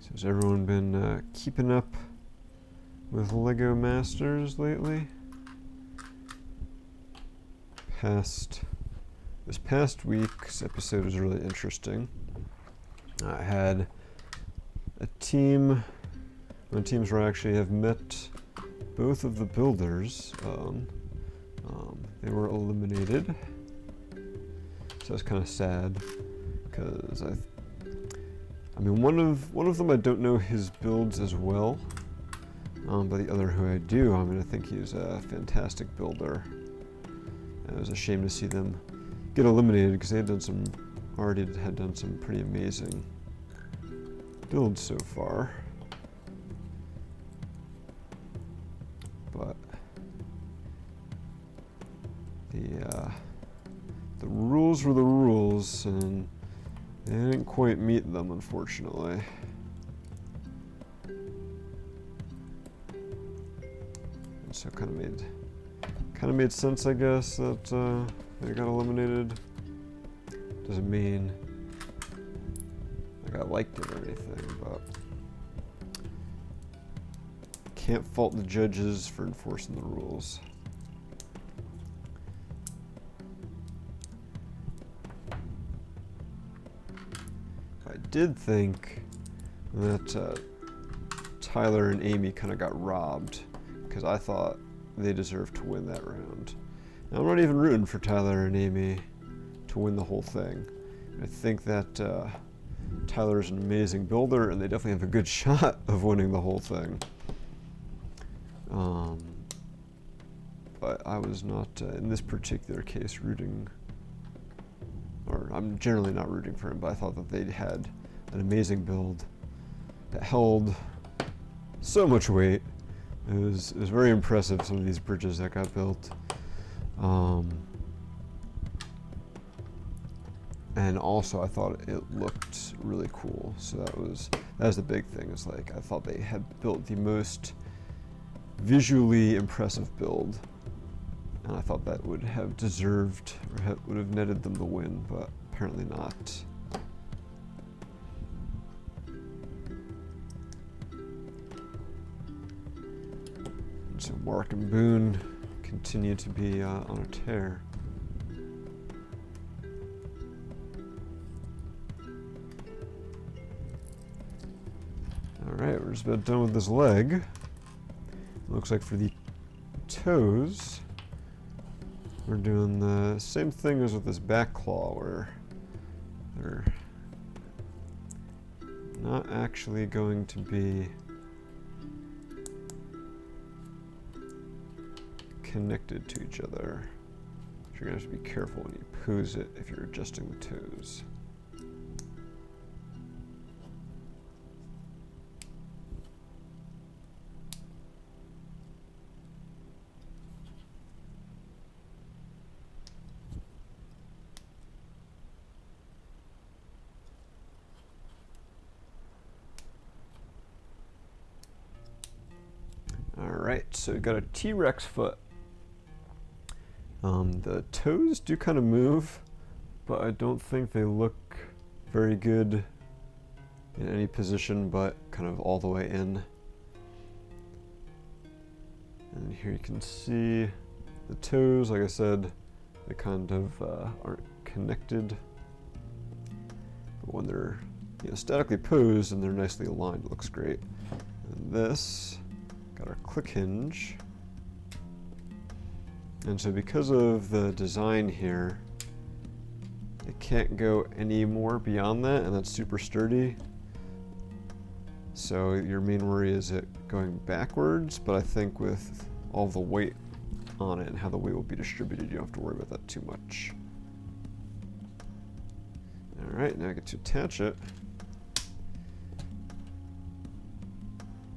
So has everyone been keeping up with LEGO Masters lately? This past week's episode was really interesting. I had a team, my teams where I actually have met both of the builders. They were eliminated, so that's kind of sad because I mean, one of them I don't know his builds as well, but the other who I do, I think he's a fantastic builder. And it was a shame to see them get eliminated because they had done some pretty amazing builds so far. But the rules were the rules, and they didn't quite meet them, unfortunately. And so kind of made sense, I guess, that they got eliminated. Doesn't mean like I liked it or anything, but can't fault the judges for enforcing the rules. I did think that Tyler and Amy kind of got robbed because I thought they deserved to win that round. And I'm not even rooting for Tyler and Amy to win the whole thing. I think that Tyler is an amazing builder and they definitely have a good shot of winning the whole thing. But I was not, in this particular case, rooting, or I'm generally not rooting for him, but I thought that they had an amazing build that held so much weight. It was very impressive, some of these bridges that got built. And also I thought it looked really cool. So that was the big thing, is like I thought they had built the most visually impressive build. And I thought that would have deserved, or would have netted them the win, but apparently not. And so Mark and Boone continue to be on a tear. Alright, we're just about done with this leg. Looks like for the toes, we're doing the same thing as with this back claw, where they're not actually going to be connected to each other. So you're going to have to be careful when you pose it if you're adjusting the toes. Alright, so we've got a T-Rex foot. The toes do kind of move, but I don't think they look very good in any position but kind of all the way in. And here you can see the toes, like I said, they kind of aren't connected. But when they're statically posed and they're nicely aligned, it looks great. And this, got our click hinge. And so because of the design here, it can't go any more beyond that, and that's super sturdy. So your main worry is it going backwards, but I think with all the weight on it and how the weight will be distributed, you don't have to worry about that too much. Alright, now I get to attach it.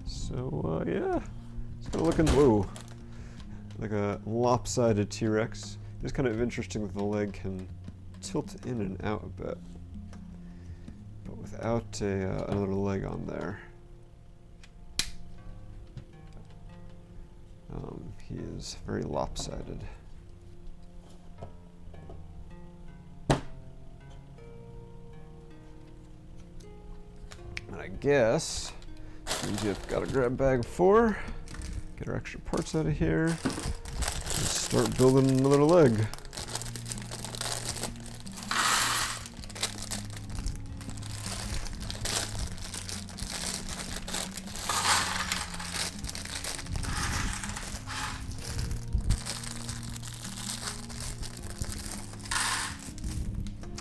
So, yeah, it's kind of looking, whoa, like a lopsided T-Rex. It's kind of interesting that the leg can tilt in and out a bit, but without another leg on there. He is very lopsided. And I guess means you've got a grab bag 4, get our extra parts out of here, and start building another leg.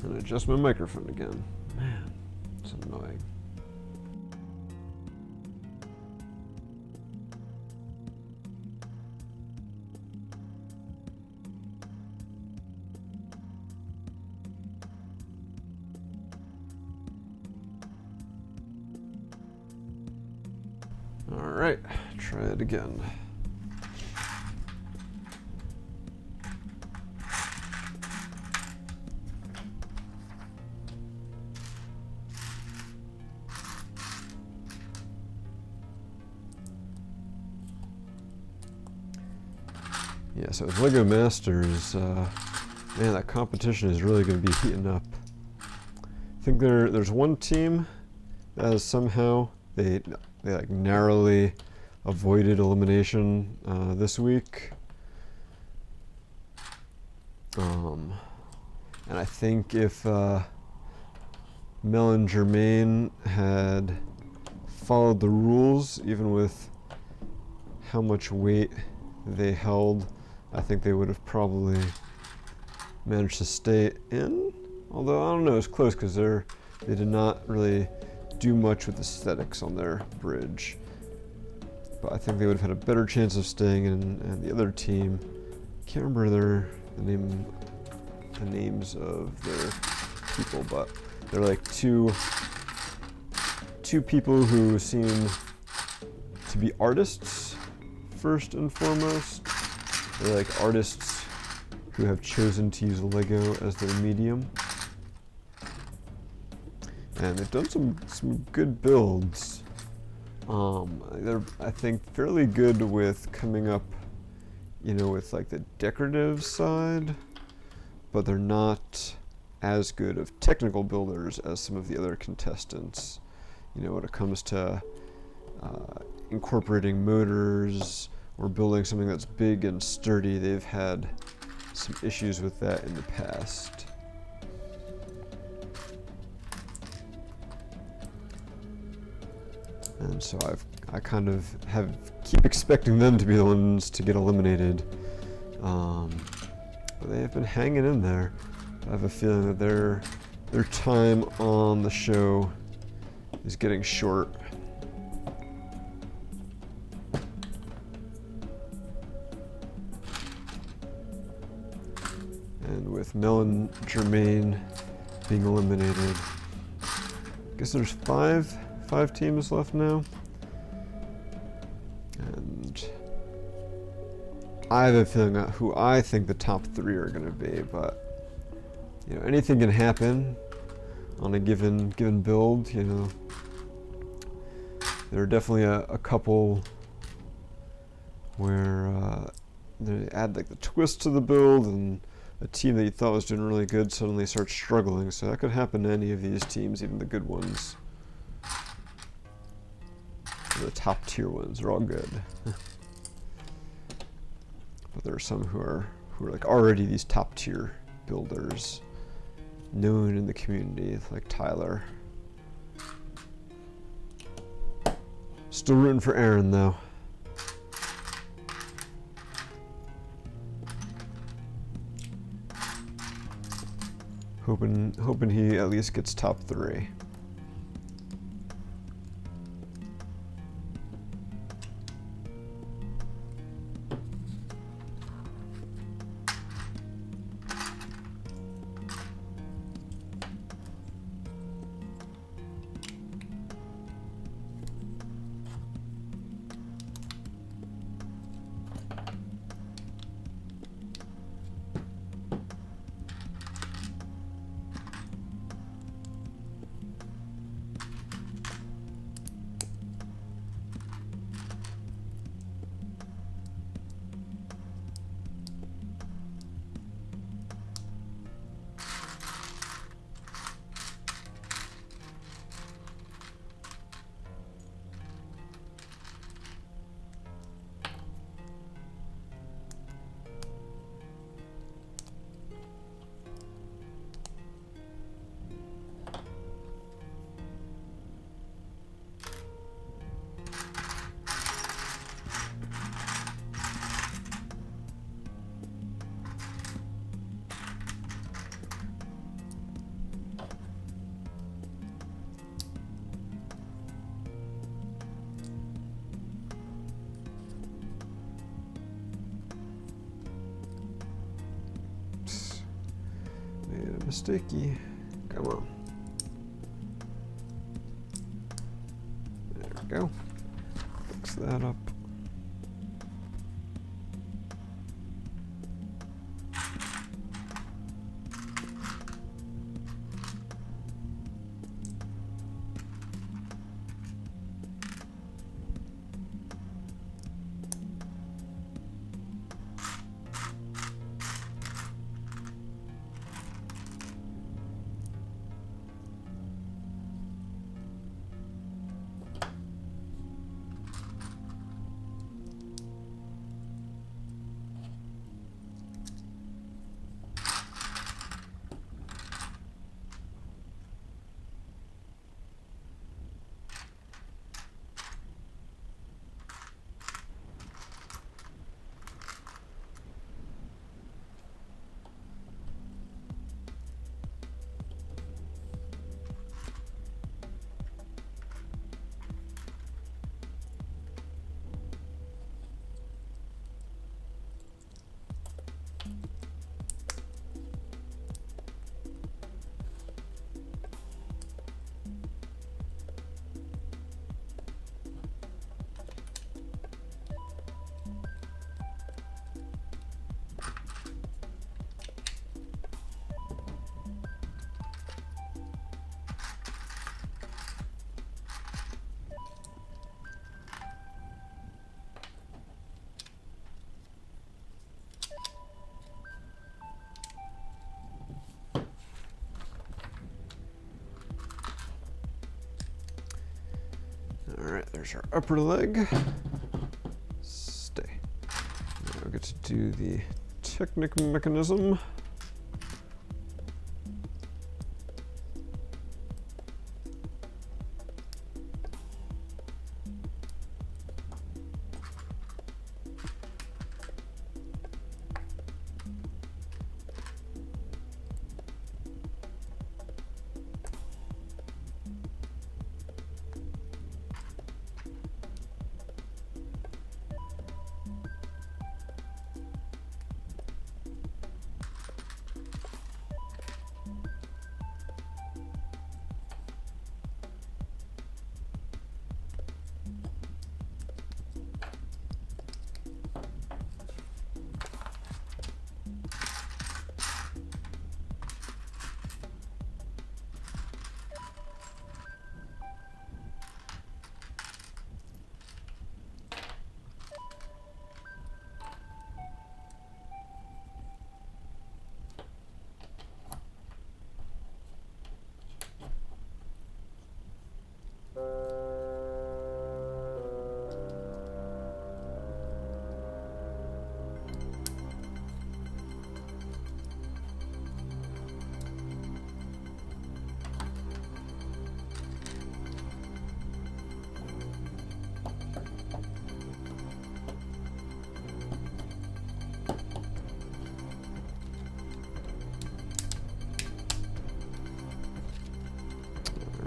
And adjust my microphone again. Man, it's annoying. All right, try it again. Yeah, so with LEGO Masters, man, that competition is really going to be heating up. I think there's one team that has somehow they like narrowly avoided elimination this week, and I think if Mel and Jermaine had followed the rules, even with how much weight they held, I think they would have probably managed to stay in. Although I don't know, it's close because they did not really do much with aesthetics on their bridge. But I think they would have had a better chance of staying in. And the other team, can't remember the names of their people, but they're like two people who seem to be artists first and foremost. They're like artists who have chosen to use Lego as their medium. And they've done some good builds. They're, I think, fairly good with coming up, you know, with like the decorative side, but they're not as good of technical builders as some of the other contestants. You know, when it comes to incorporating motors or building something that's big and sturdy, they've had some issues with that in the past. And so I kind of keep expecting them to be the ones to get eliminated, but they have been hanging in there. I have a feeling that their time on the show is getting short. And with Mel and Jermaine being eliminated, I guess there's five teams left now. And I have a feeling who I think the top 3 are going to be, but you know, anything can happen on a given build. You know, there are definitely a couple where they add like the twist to the build, and a team that you thought was doing really good suddenly starts struggling. So that could happen to any of these teams, even the good ones. The top tier ones are all good. But there are some who are like already these top tier builders, known in the community, like Tyler. Still rooting for Aaron though. Hoping he at least gets top 3. Sticky. Come on. There we go. Fix that up. Alright, there's our upper leg. Stay. Now we get to do the Technic mechanism.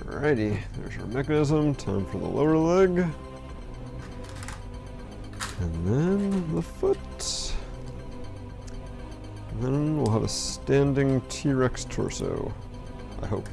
Alrighty, there's our mechanism. Time for the lower leg. And then the foot. And then we'll have a standing T-Rex torso, I hope.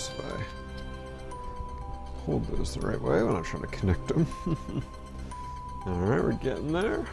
those if I hold those the right way when I'm trying to connect them. Alright, we're getting there.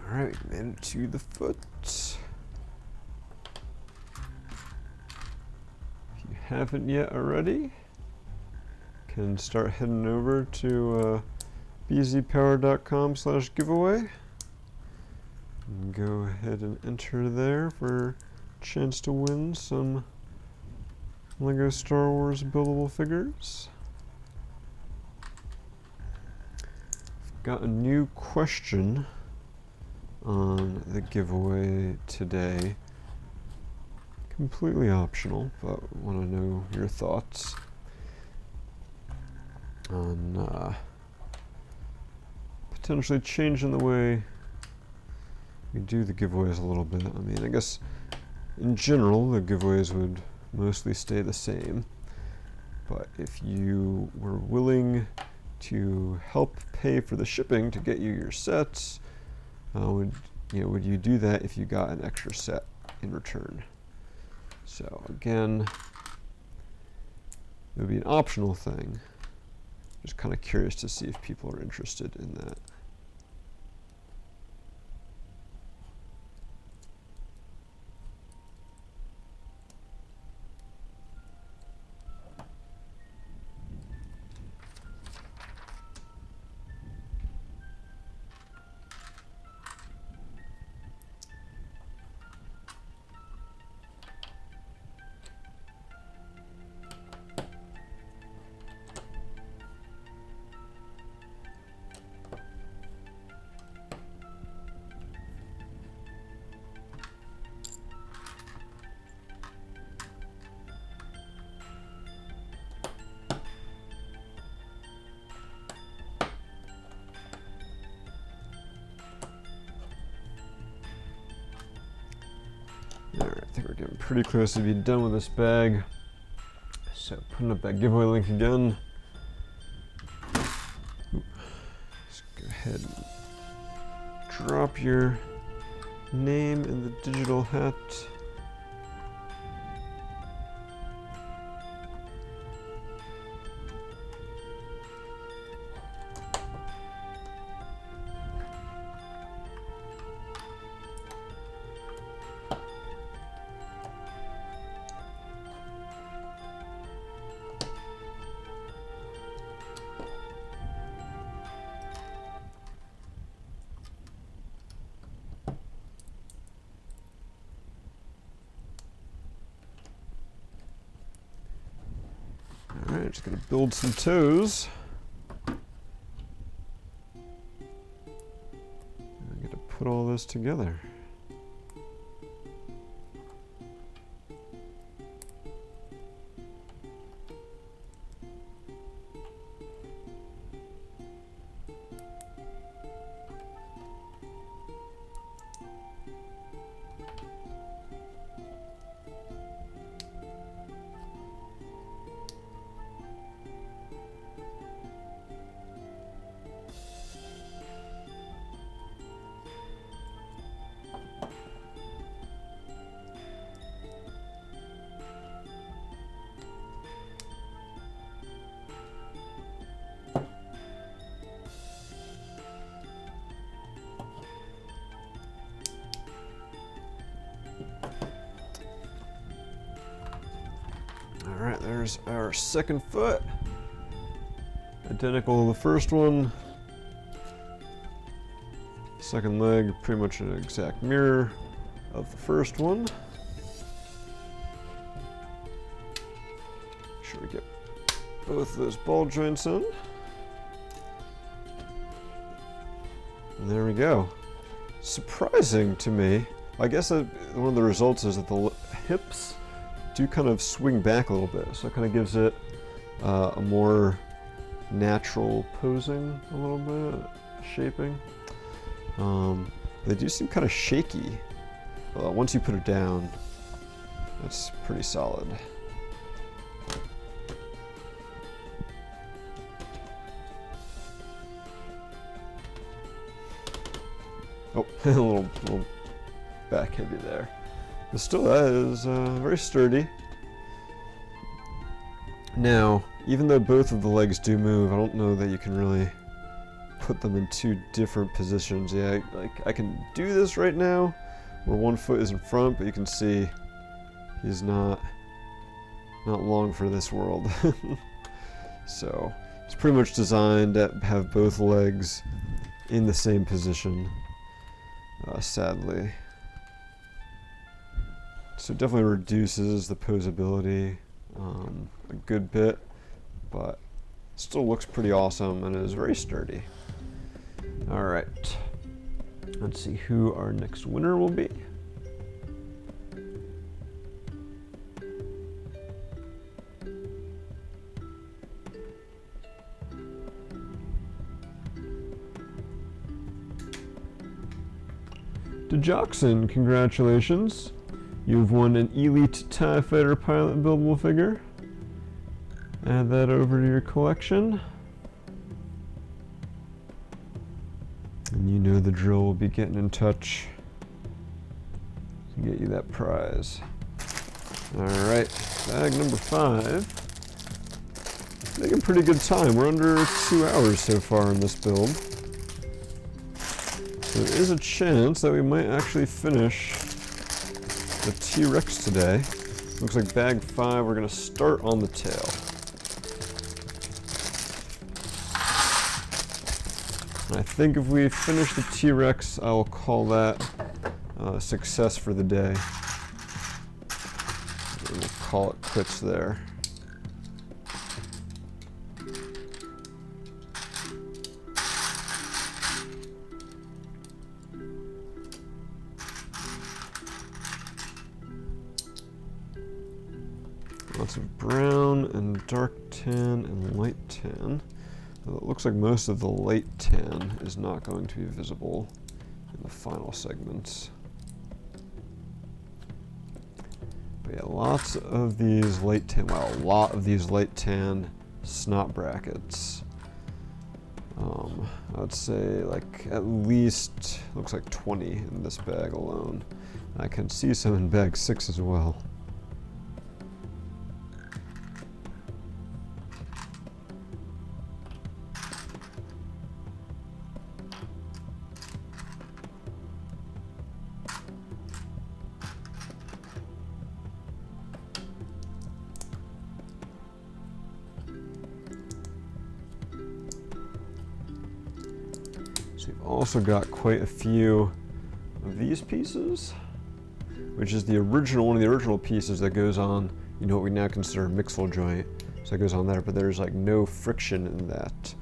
Alright, we made it to the foot. If you haven't yet already, can start heading over to bzpower.com/giveaway. And go ahead and enter there for a chance to win some LEGO Star Wars buildable figures. I've got a new question on the giveaway today. Completely optional, but want to know your thoughts on potentially changing the way we do the giveaways a little bit. I mean, I guess in general the giveaways would mostly stay the same, but if you were willing to help pay for the shipping to get you your sets, would you do that if you got an extra set in return? So again, it would be an optional thing. Just kind of curious to see if people are interested in that. Alright, I think we're getting pretty close to being done with this bag. So putting up that giveaway link again. Let's go ahead and drop your name in the digital hat. Alright, just gonna build some toes. I get to put all this together. there's our second foot. Identical to the first one. Second leg, pretty much an exact mirror of the first one. Make sure we get both of those ball joints in. And there we go. Surprising to me. I guess that one of the results is that the hips do kind of swing back a little bit, so it kind of gives it a more natural posing, a little bit, shaping. They do seem kind of shaky. Once you put it down, that's pretty solid. Oh, a little back heavy there. But still, that is very sturdy. Now, even though both of the legs do move, I don't know that you can really put them in two different positions. Yeah, like I can do this right now, where one foot is in front, but you can see he's not long for this world. So it's pretty much designed to have both legs in the same position. Sadly. So it definitely reduces the posability a good bit, but still looks pretty awesome and is very sturdy. Alright, let's see who our next winner will be. To Jackson, congratulations. You've won an Elite TIE Fighter pilot buildable figure. Add that over to your collection. And you know the drill, will be getting in touch to get you that prize. Alright, bag number 5. Making pretty good time. We're under 2 hours so far in this build. There is a chance that we might actually finish the T-Rex today. Looks like bag 5, we're going to start on the tail. And I think if we finish the T-Rex, I will call that a success for the day. And we'll call it quits there. Lots of brown and dark tan and light tan. It looks like most of the light tan is not going to be visible in the final segments. But yeah, lots of these light tan, wow, a lot of these light tan snot brackets. I'd say like at least, looks like 20 in this bag alone. I can see some in bag 6 as well. We've also got quite a few of these pieces, which is the original, one of the original pieces that goes on, you know, what we now consider a mixel joint. So that goes on there, but there's like no friction in that.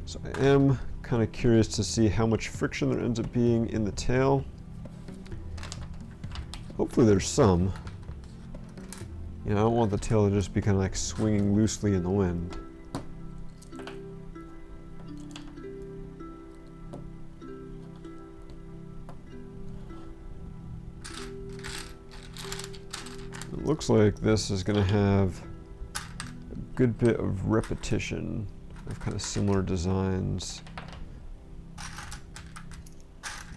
So I am kind of curious to see how much friction there ends up being in the tail. Hopefully there's some. You know, I don't want the tail to just be kind of like swinging loosely in the wind. It looks like this is going to have a good bit of repetition of kind of similar designs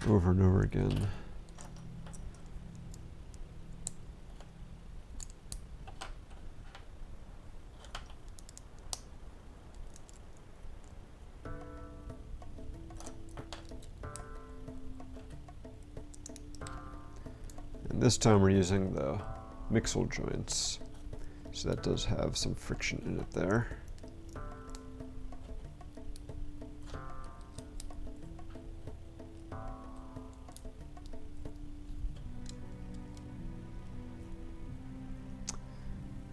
over and over again. And this time we're using the mixel joints. So that does have some friction in it there.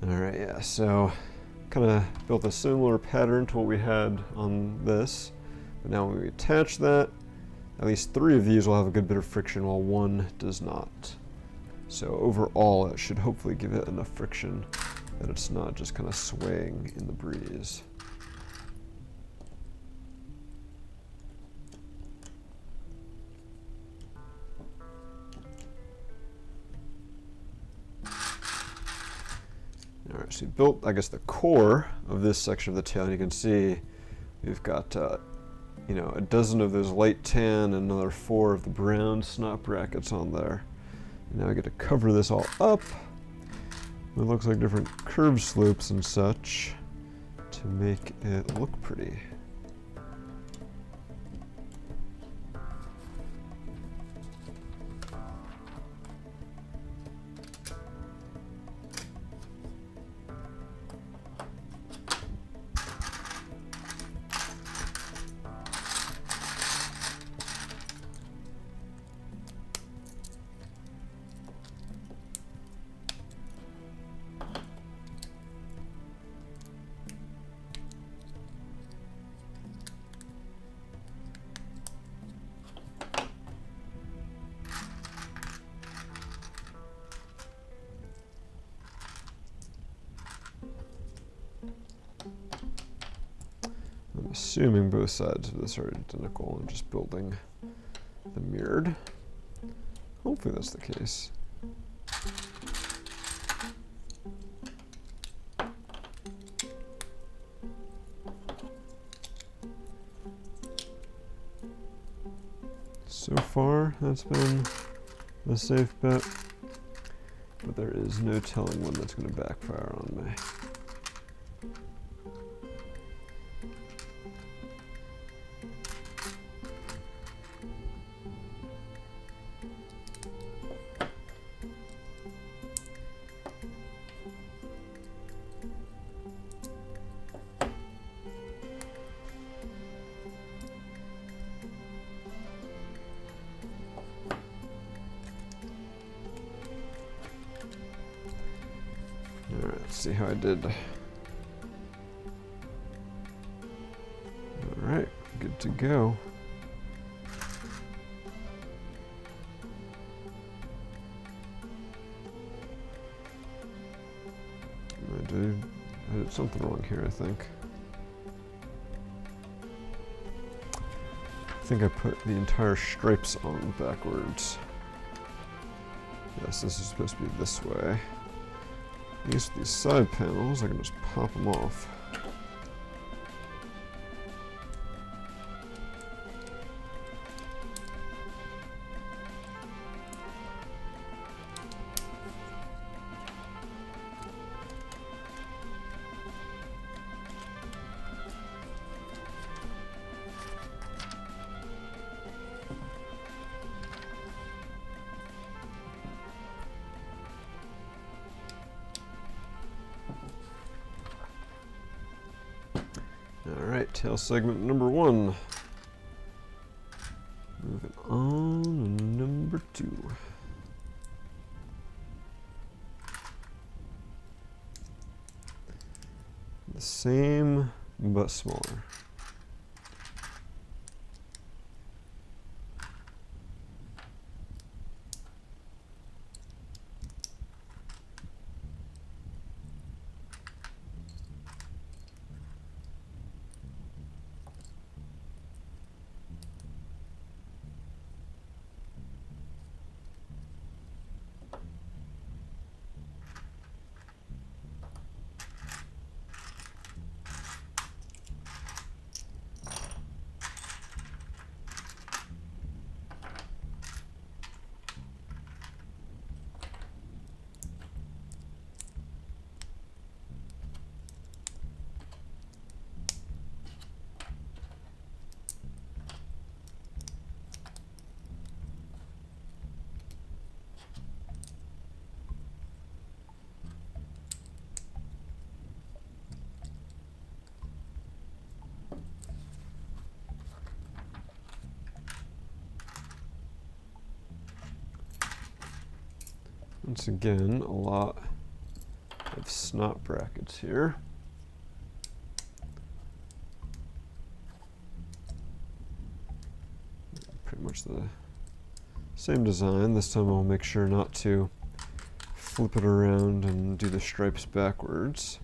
Alright, yeah, so kind of built a similar pattern to what we had on this. But now when we attach that, at least 3 of these will have a good bit of friction while 1 does not. So overall, it should hopefully give it enough friction that it's not just kind of swaying in the breeze. Alright, so we built, I guess, the core of this section of the tail, and you can see we've got, you know, a dozen of those light tan and another 4 of the brown snot brackets on there. And now I get to cover this all up. It looks like different curve slopes and such to make it look pretty. I'm assuming both sides of this are identical and just building the mirrored. Hopefully that's the case. So far, that's been a safe bet, but there is no telling when that's going to backfire on me. Alright, let's see how I did. Alright, good to go. I did something wrong here, I think. I think I put the entire stripes on backwards. Yes, this is supposed to be this way. These side panels, I can just pop them off. Alright, tail segment number 1. Moving on to number 2. The same, but smaller. Once again, a lot of snot brackets here. Pretty much the same design. This time I'll make sure not to flip it around and do the stripes backwards.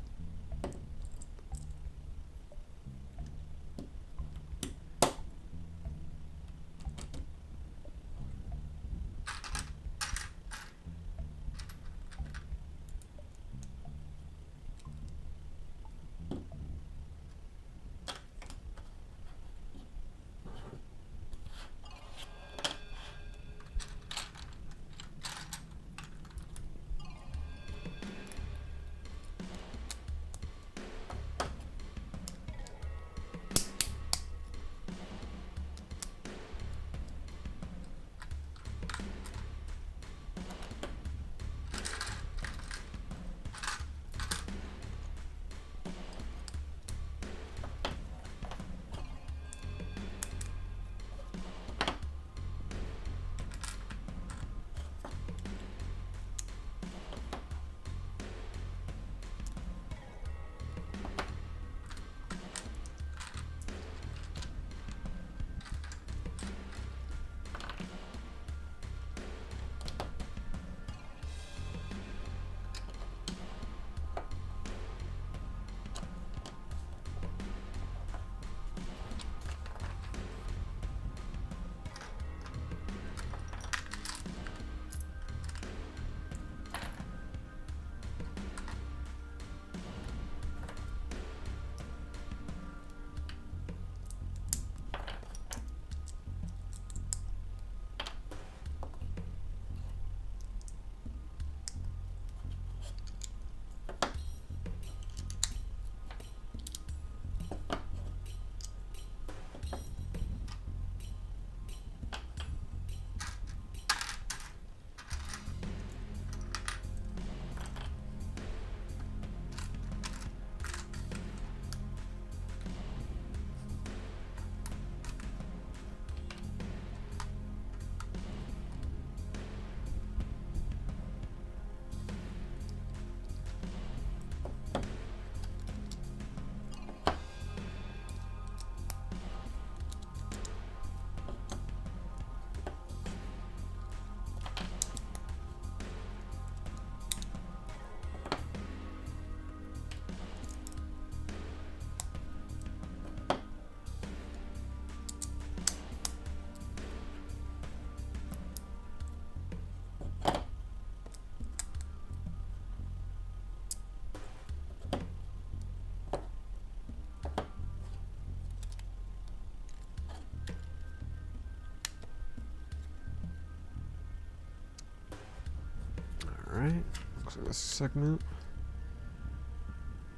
Alright, looks like this segment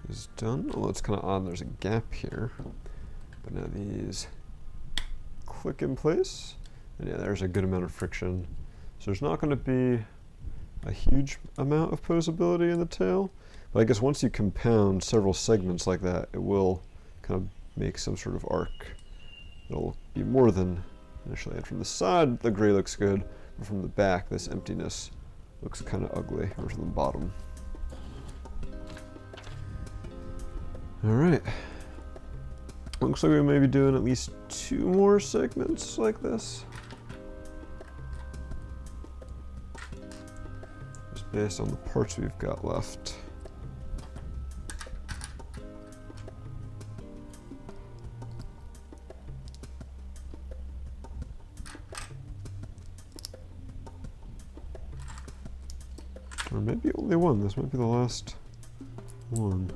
is done. Although it's kind of odd, there's a gap here. But now these click in place. And yeah, there's a good amount of friction. So there's not going to be a huge amount of posability in the tail. But I guess once you compound several segments like that, it will kind of make some sort of arc. It'll be more than initially. And from the side, the gray looks good. But from the back, this emptiness looks kind of ugly, or from the bottom. All right. Looks like we may be doing at least 2 more segments like this. Just based on the parts we've got left. Or maybe only one. This might be the last one.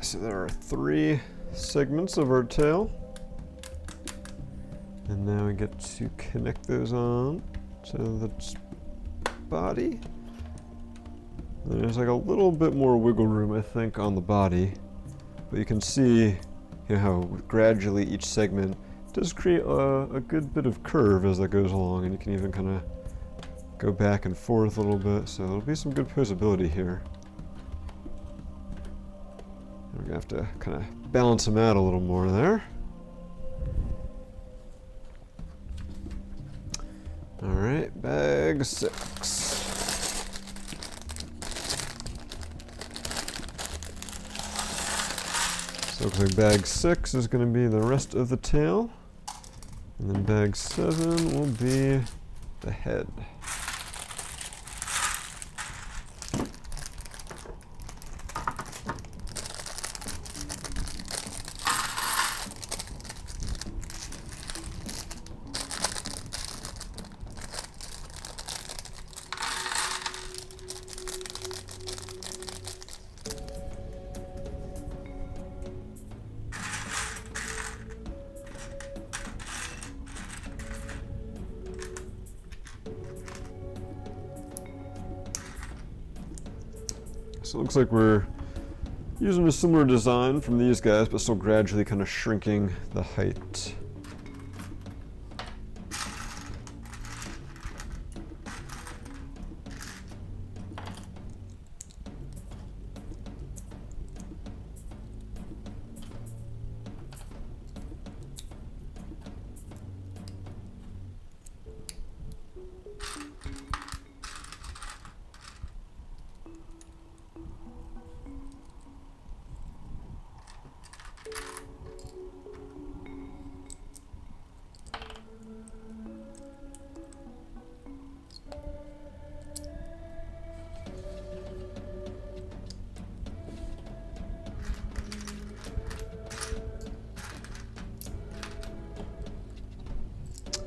so there are 3 segments of our tail. And now we get to connect those on to the body. There's like a little bit more wiggle room, I think, on the body. But you can see how gradually each segment does create a good bit of curve as that goes along, and you can even kind of go back and forth a little bit, so there'll be some good posability here. We're gonna have to kind of balance them out a little more there. All right, bag 6. So it looks like bag 6 is going to be the rest of the tail, and then bag 7 will be the head. So it looks like we're using a similar design from these guys, but still gradually kind of shrinking the height.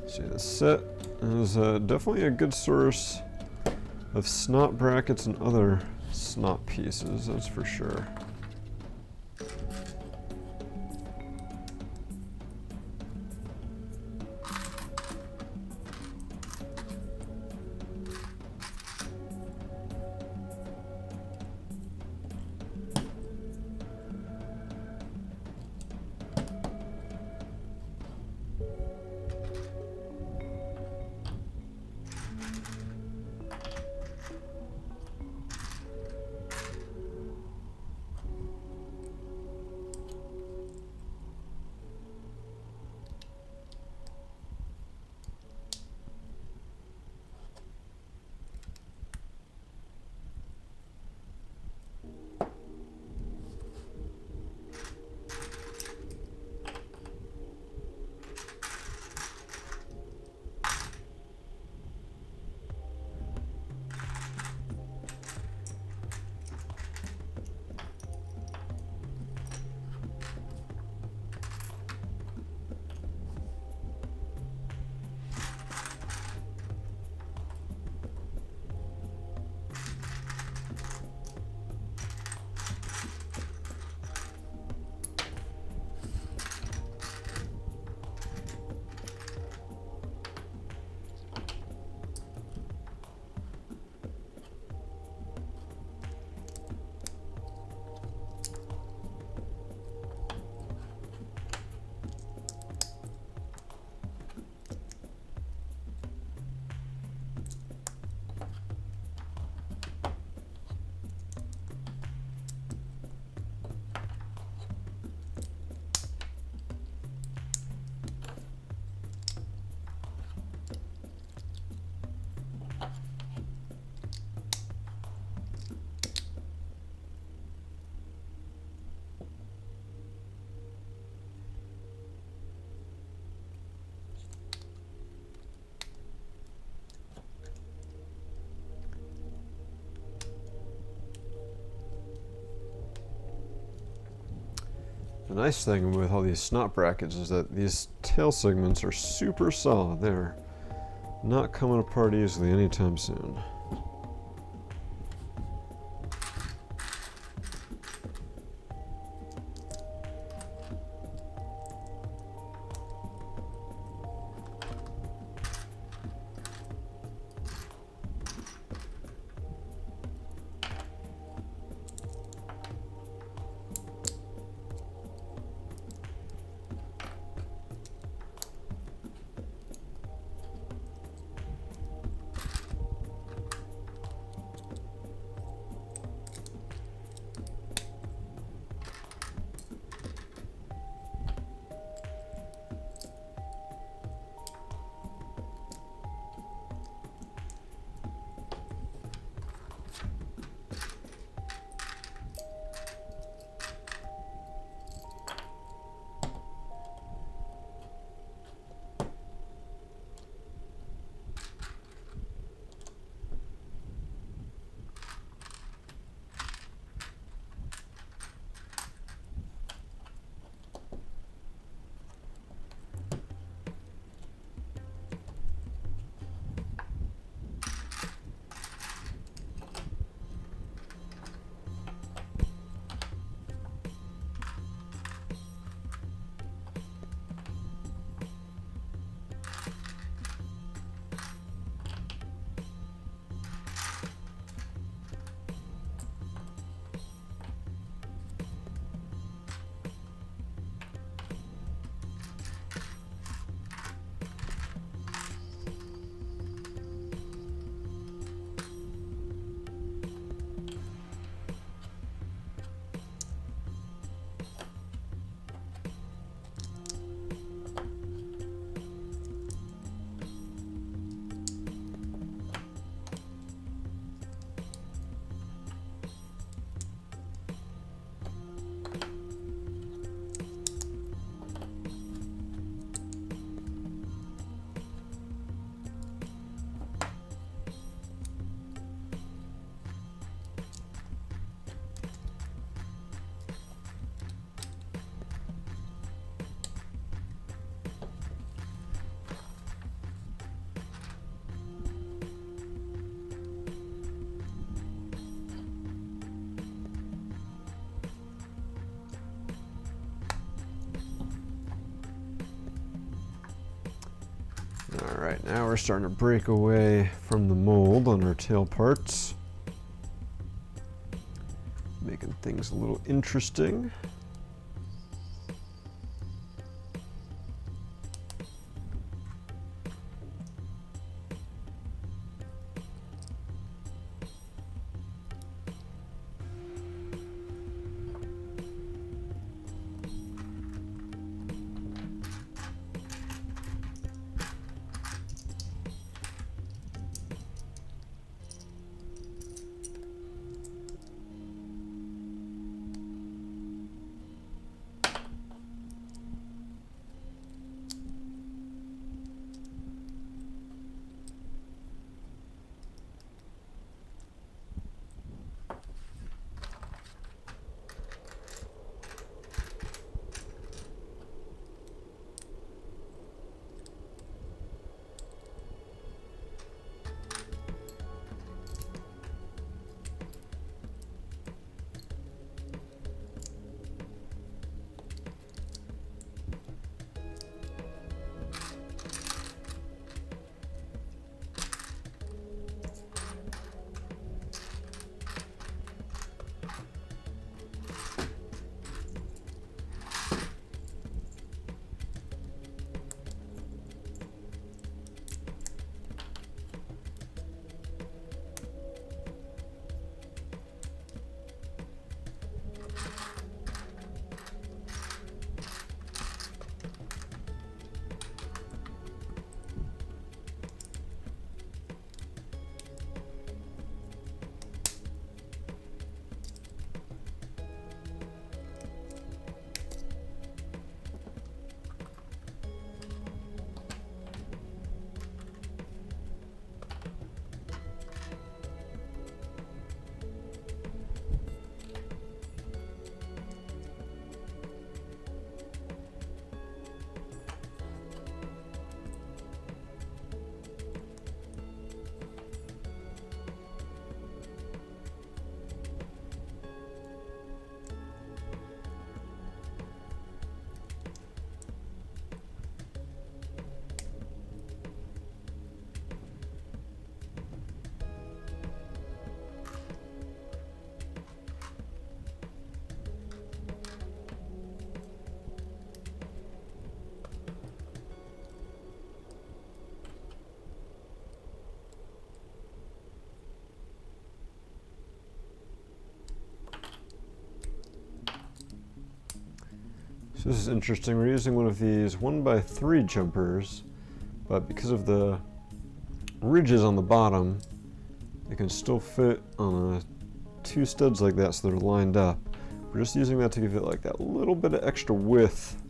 See, the set is definitely a good source of snot brackets and other snot pieces, that's for sure. The nice thing with all these snot brackets is that these tail segments are super solid. They're not coming apart easily anytime soon. Alright, now we're starting to break away from the mold on our tail parts. Making things a little interesting. So this is interesting. We're using one of these 1x3 jumpers, but because of the ridges on the bottom, it can still fit on two studs like that so they're lined up. We're just using that to give it like that little bit of extra width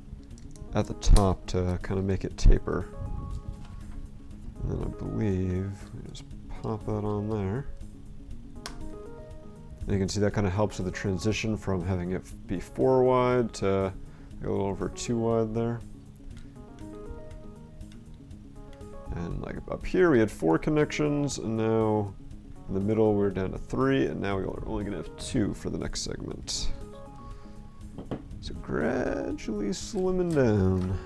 at the top to kind of make it taper. And then I believe we just pop that on there. And you can see that kind of helps with the transition from having it be 4 wide to a little over 2 wide there. And like up here we had 4 connections, and now in the middle we're down to 3, and now we're only gonna have 2 for the next segment. So gradually slimming down.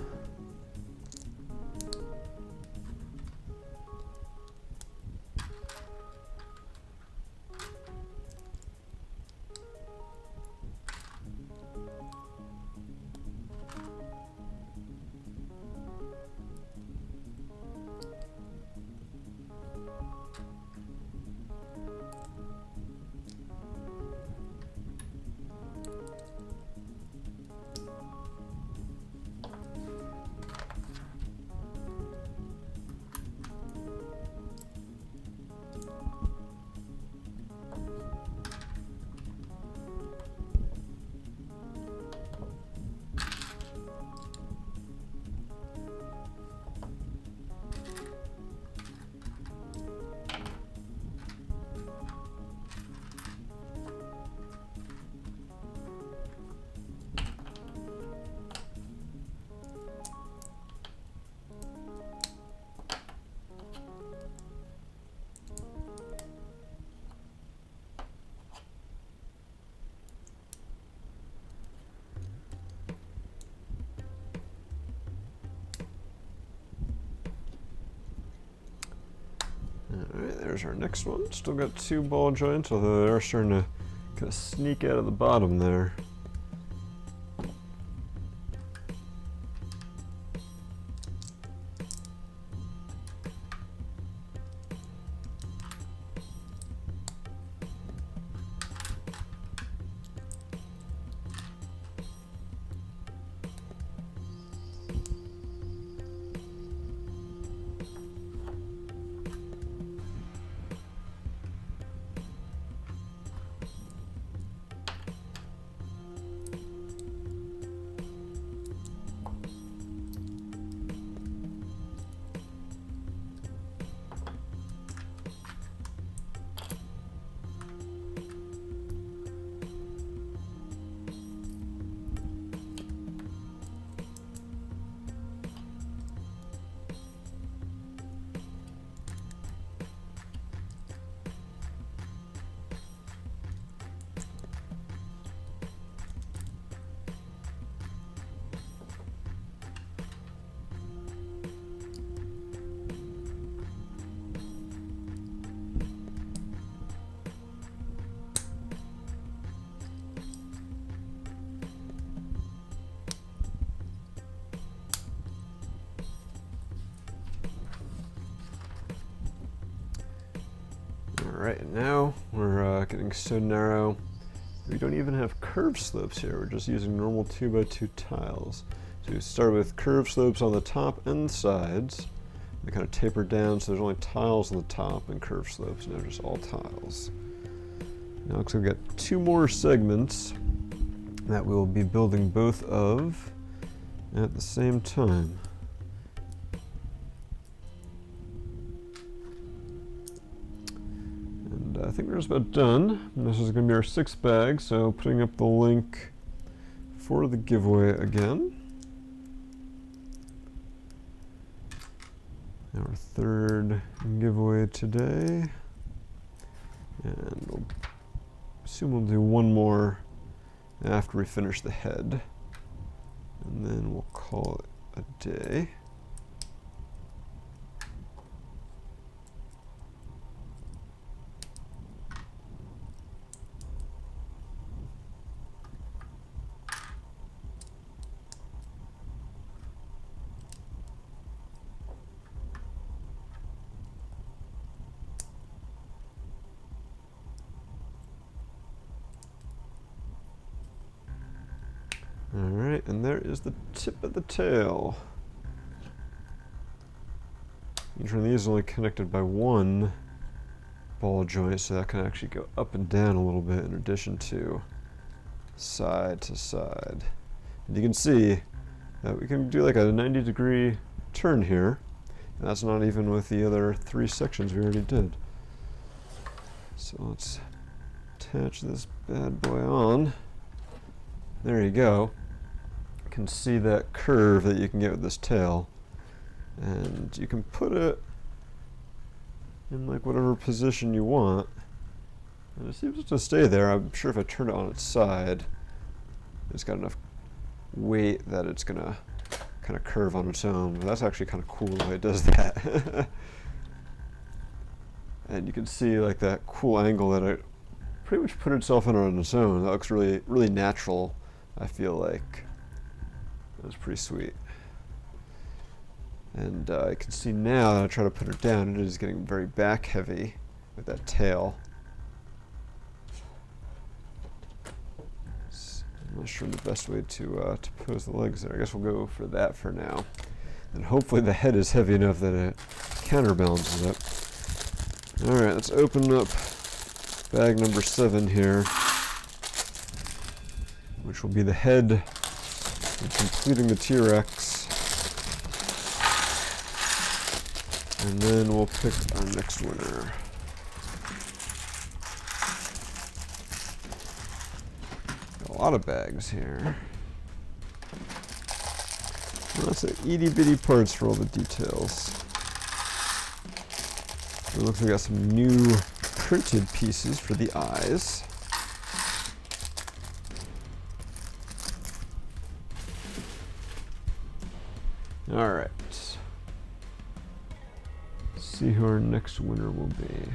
there's our next one. Still got 2 ball joints, although they are starting to kind of sneak out of the bottom there. Alright, now we're getting so narrow we don't even have curved slopes here. We're just using normal 2x2 tiles. So we start with curved slopes on the top and sides. They kind of taper down, so there's only tiles on the top and curved slopes. Now just all tiles. Now looks like we've got 2 more segments that we will be building both of at the same time. I think we're just about done. And this is going to be our 6th bag, so putting up the link for the giveaway again. Our 3rd giveaway today. And we'll assume we'll do 1 more after we finish the head. And then we'll call it a day. Alright, and there is the tip of the tail. Each one of these is only connected by 1 ball joint, so that can actually go up and down a little bit in addition to side to side. And you can see that we can do like a 90-degree turn here, and that's not even with the other 3 sections we already did. So let's attach this bad boy on. There you go. You can see that curve that you can get with this tail, and you can put it in like whatever position you want, and it seems to stay there. I'm sure if I turn it on its side, it's got enough weight that it's gonna kind of curve on its own. But that's actually kind of cool the way it does that. And you can see like that cool angle that it pretty much put itself in on its own. That looks really, really natural. I feel like it was pretty sweet. And I can see now that I try to put it down, it is getting very back heavy with that tail. I'm not sure the best way to pose the legs there. I guess we'll go for that for now. And hopefully the head is heavy enough that it counterbalances it. Alright, let's open up bag number 7 here, which will be the head and completing the T-Rex. And then we'll pick our next winner. Got a lot of bags here. Lots of itty bitty parts for all the details. It looks like we got some new printed pieces for the eyes. All right. See who our next winner will be.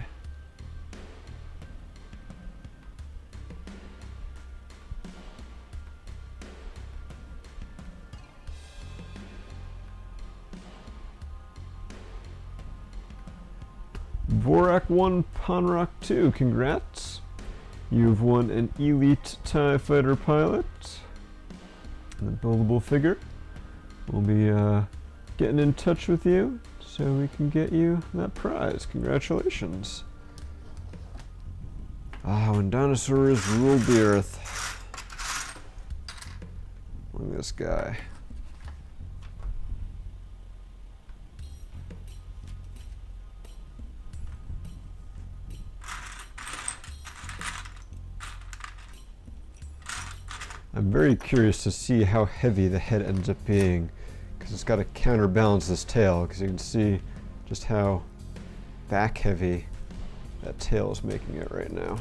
Vorak 1, Ponrock 2, congrats. You've won an Elite TIE Fighter pilot and a buildable figure. We'll be getting in touch with you so we can get you that prize. Congratulations. Ah, when dinosaurs ruled the earth. Look at this guy. I'm very curious to see how heavy the head ends up being, because it's got to counterbalance this tail, because you can see just how back heavy that tail is making it right now.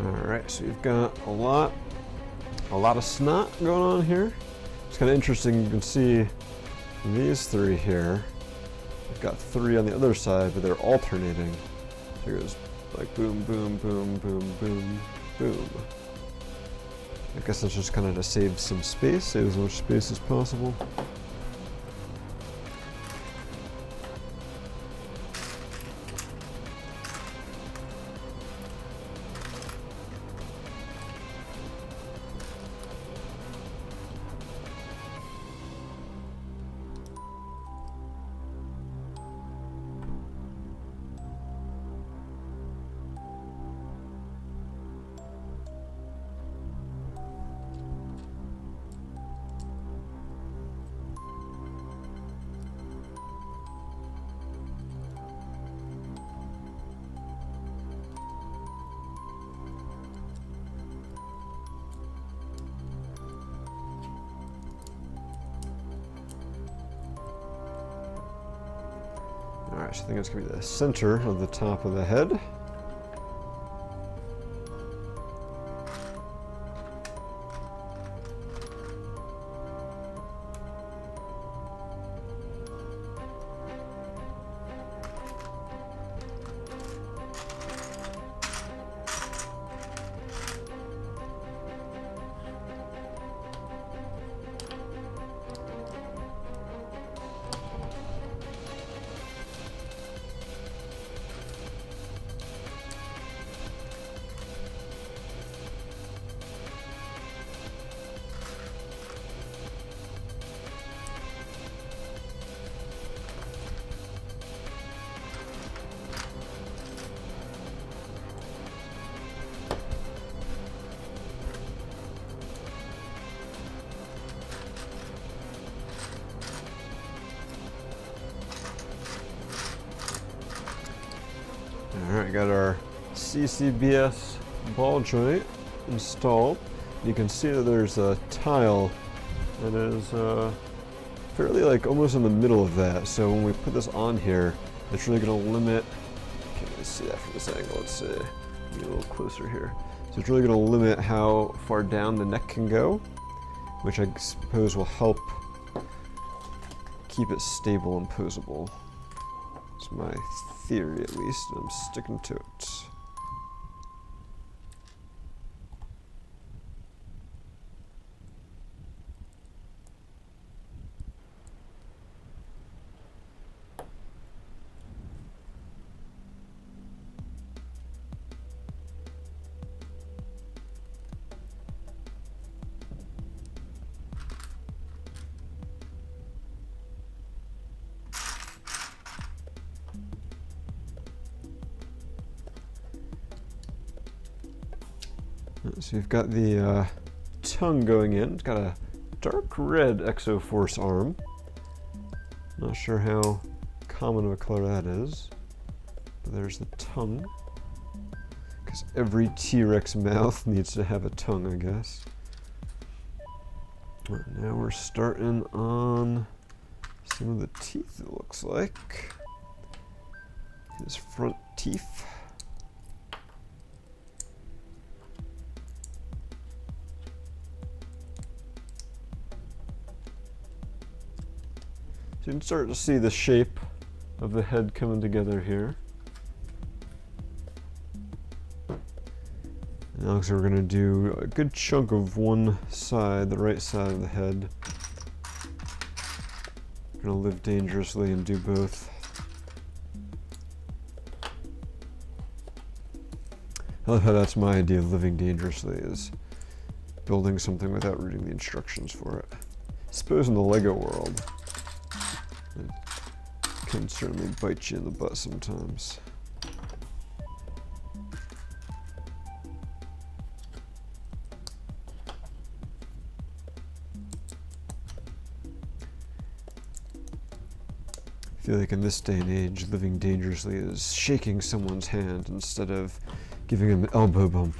Alright, so you've got a lot of snot going on here. It's kind of interesting, you can see these three here. We've got three on the other side, but they're alternating. So it goes like boom, boom, boom, boom, boom, boom. I guess that's just kind of to save some space, save as much space as possible. Alright, so I think it's going to be the center of the top of the head. got our CCBS ball joint installed. You can see that there's a tile that is fairly like almost in the middle of that. So when we put this on here, it's really going to limit. Can't really see that from this angle. Let's see. Get a little closer here. So it's really going to limit how far down the neck can go, which I suppose will help keep it stable and posable. It's my theory, at least, and I'm sticking to it. So you've got the tongue going in. It's got a dark red Exoforce arm. Not sure how common of a color that is. But there's the tongue. Because every T-Rex mouth needs to have a tongue, I guess. Right, now we're starting on some of the teeth, it looks like. His front teeth. So you can start to see the shape of the head coming together here. And now we're going to do a good chunk of one side, the right side of the head. We're going to live dangerously and do both. I love how that's my idea of living dangerously, is building something without reading the instructions for it. I suppose in the Lego world, it can certainly bite you in the butt sometimes. I feel like in this day and age, living dangerously is shaking someone's hand instead of giving him an elbow bump.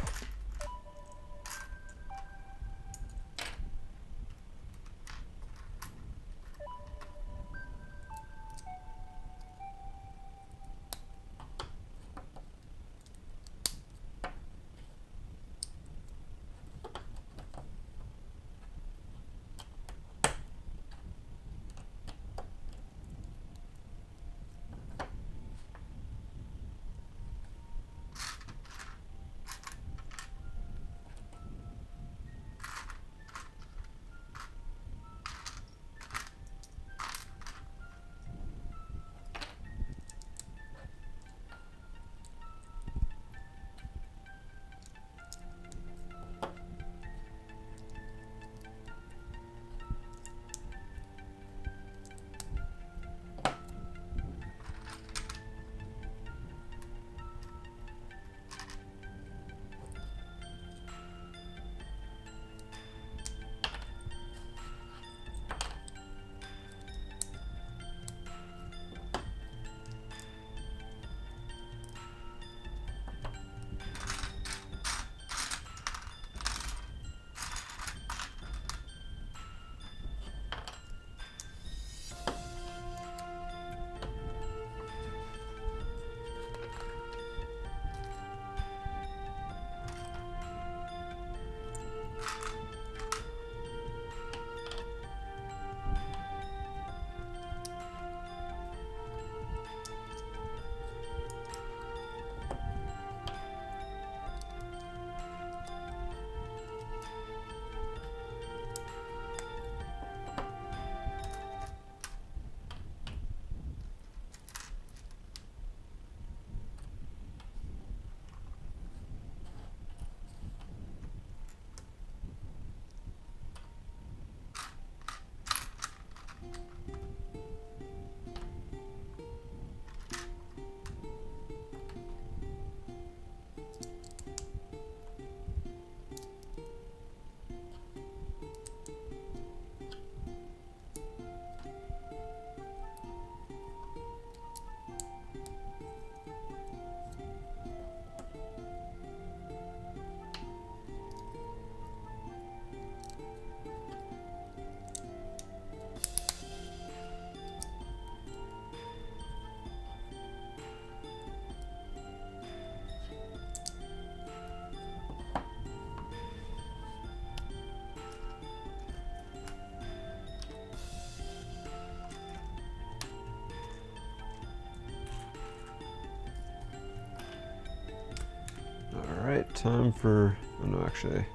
time for, oh no, actually, did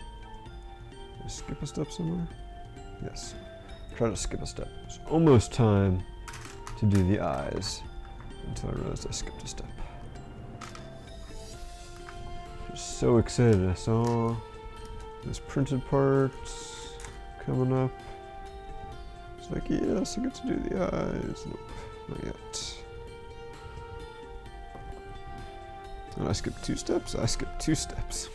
I skip a step somewhere? Yes, try to skip a step. It's almost time to do the eyes until I realized I skipped a step. Just so excited, I saw those printed parts coming up. It's like, yes, I get to do the eyes. Nope, not yet. And I skipped 2 steps, I skipped 2 steps.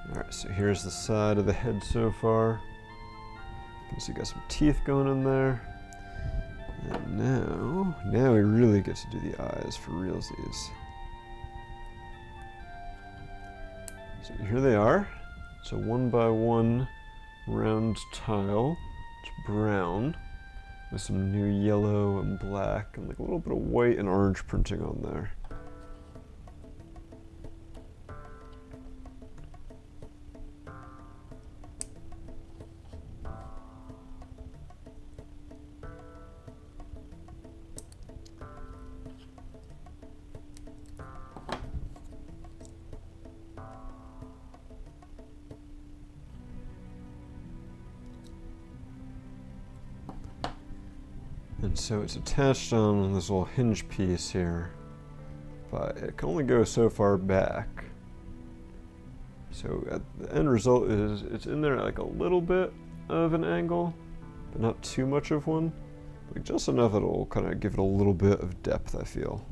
Alright, so here's the side of the head so far. You can see got some teeth going in there. And now we really get to do the eyes for realsies. So here they are. It's a 1x1 round tile. It's brown with some new yellow and black and like a little bit of white and orange printing on there. And so it's attached on this little hinge piece here, but it can only go so far back. So at the end result is it's in there at like a little bit of an angle, but not too much of one. Like just enough it'll kind of give it a little bit of depth, I feel.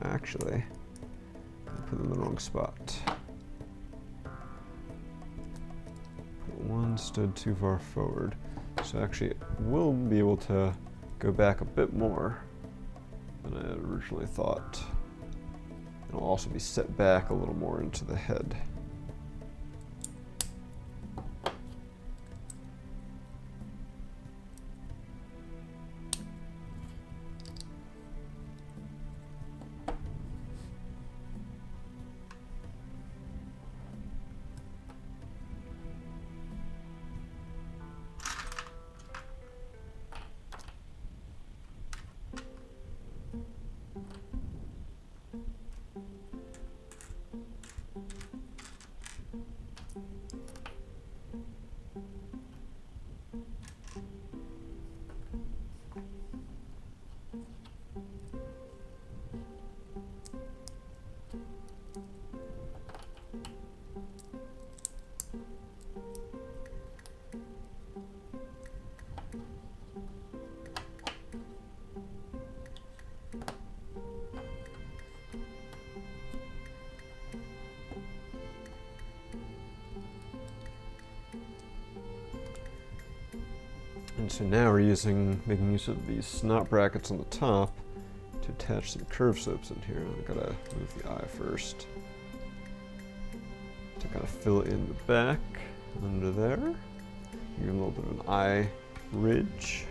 Actually, I put them in the wrong spot. Put one stood too far forward. So actually, we'll be able to go back a bit more than I had originally thought. It'll also be set back a little more into the head. And so now we're making use of these snot brackets on the top to attach some curve slopes in here. I gotta move the eye first to kind of fill it in the back under there. Give it a little bit of an eye ridge.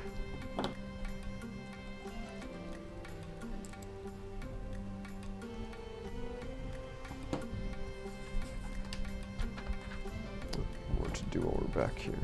More to do while we're back here.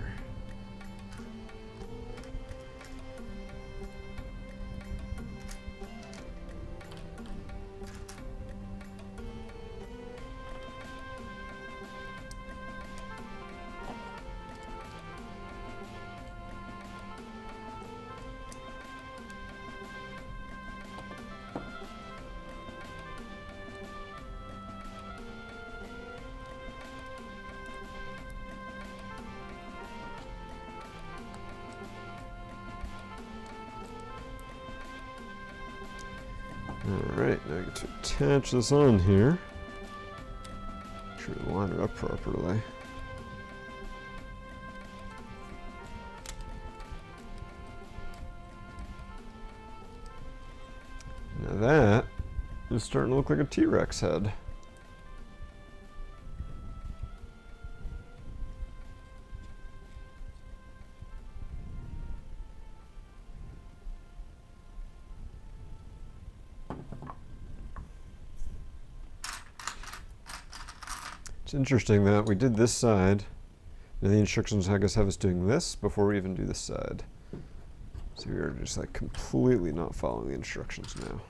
Alright, now I get to attach this on here. Make sure to line it up properly. Now that is starting to look like a T-Rex head. It's interesting that we did this side, and the instructions I guess have us doing this before we even do this side. So we are just like completely not following the instructions now.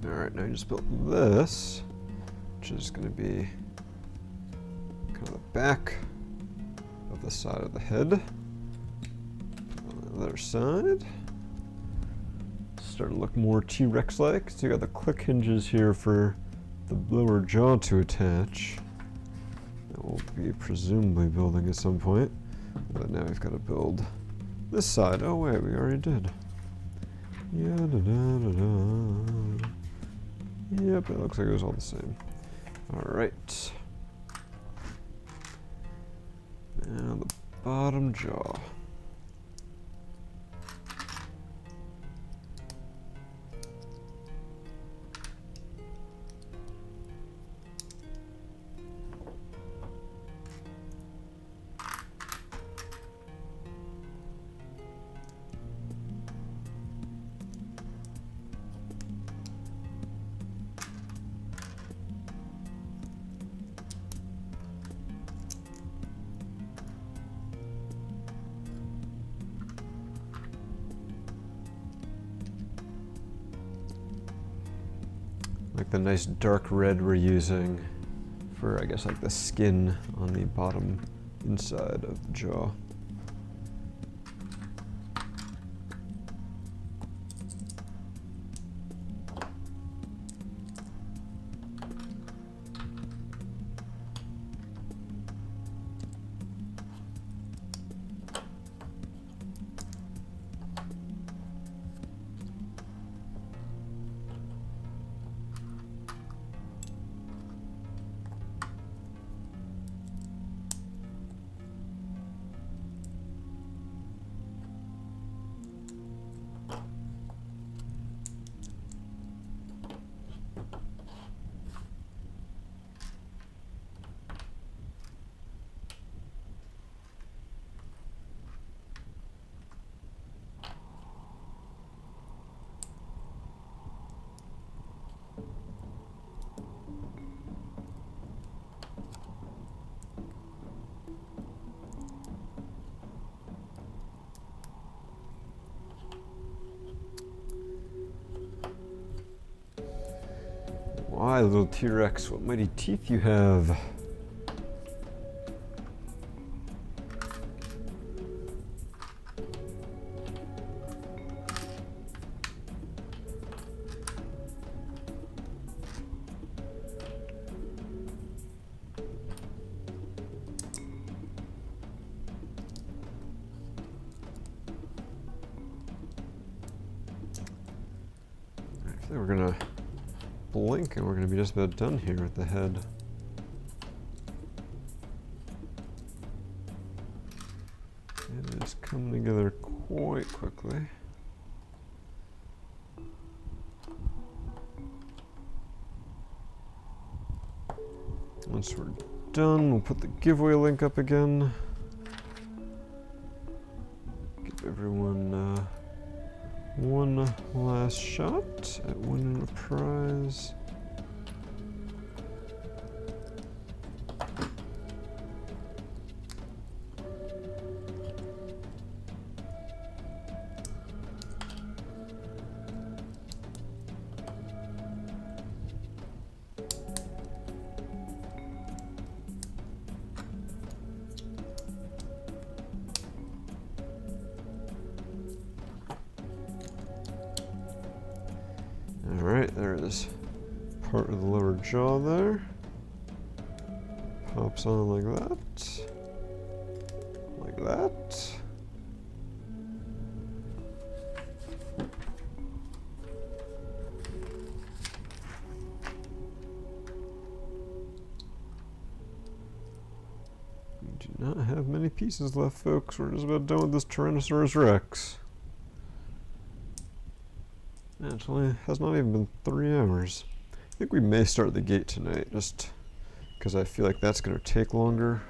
Alright, now I just built this, which is going to be kind of the back of the side of the head. On the other side. Starting to look more T-Rex-like. So you got the click hinges here for the lower jaw to attach. That will be presumably building at some point. But now we've got to build this side. Oh wait, we already did. Yeah, da, da, da, da. Yep, it looks like it was all the same. Alright. Now the bottom jaw. Like the nice dark red we're using for, I guess, like the skin on the bottom inside of the jaw. Why, little T-Rex, what mighty teeth you have. I think we're gonna blink and we're going to be just about done here with the head. It is coming together quite quickly. Once we're done, we'll put the giveaway link up again. Give everyone one last shot at winning a prize. Alright, there is part of the lower jaw there. Pops on like that. Like that. We do not have many pieces left, folks. We're just about done with this Tyrannosaurus Rex. Actually, has not even been 3 hours. I think we may start the gate tonight, just because I feel like that's going to take longer.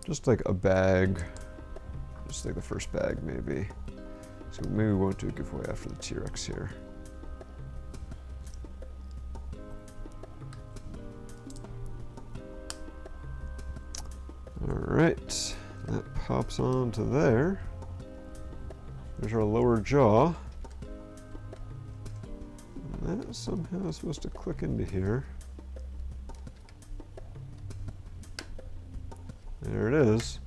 Just like a bag, just like the first bag maybe. So maybe we won't do a giveaway after the T-Rex here. Alright, that pops onto there. There's our lower jaw. And that somehow is supposed to click into here. There it is.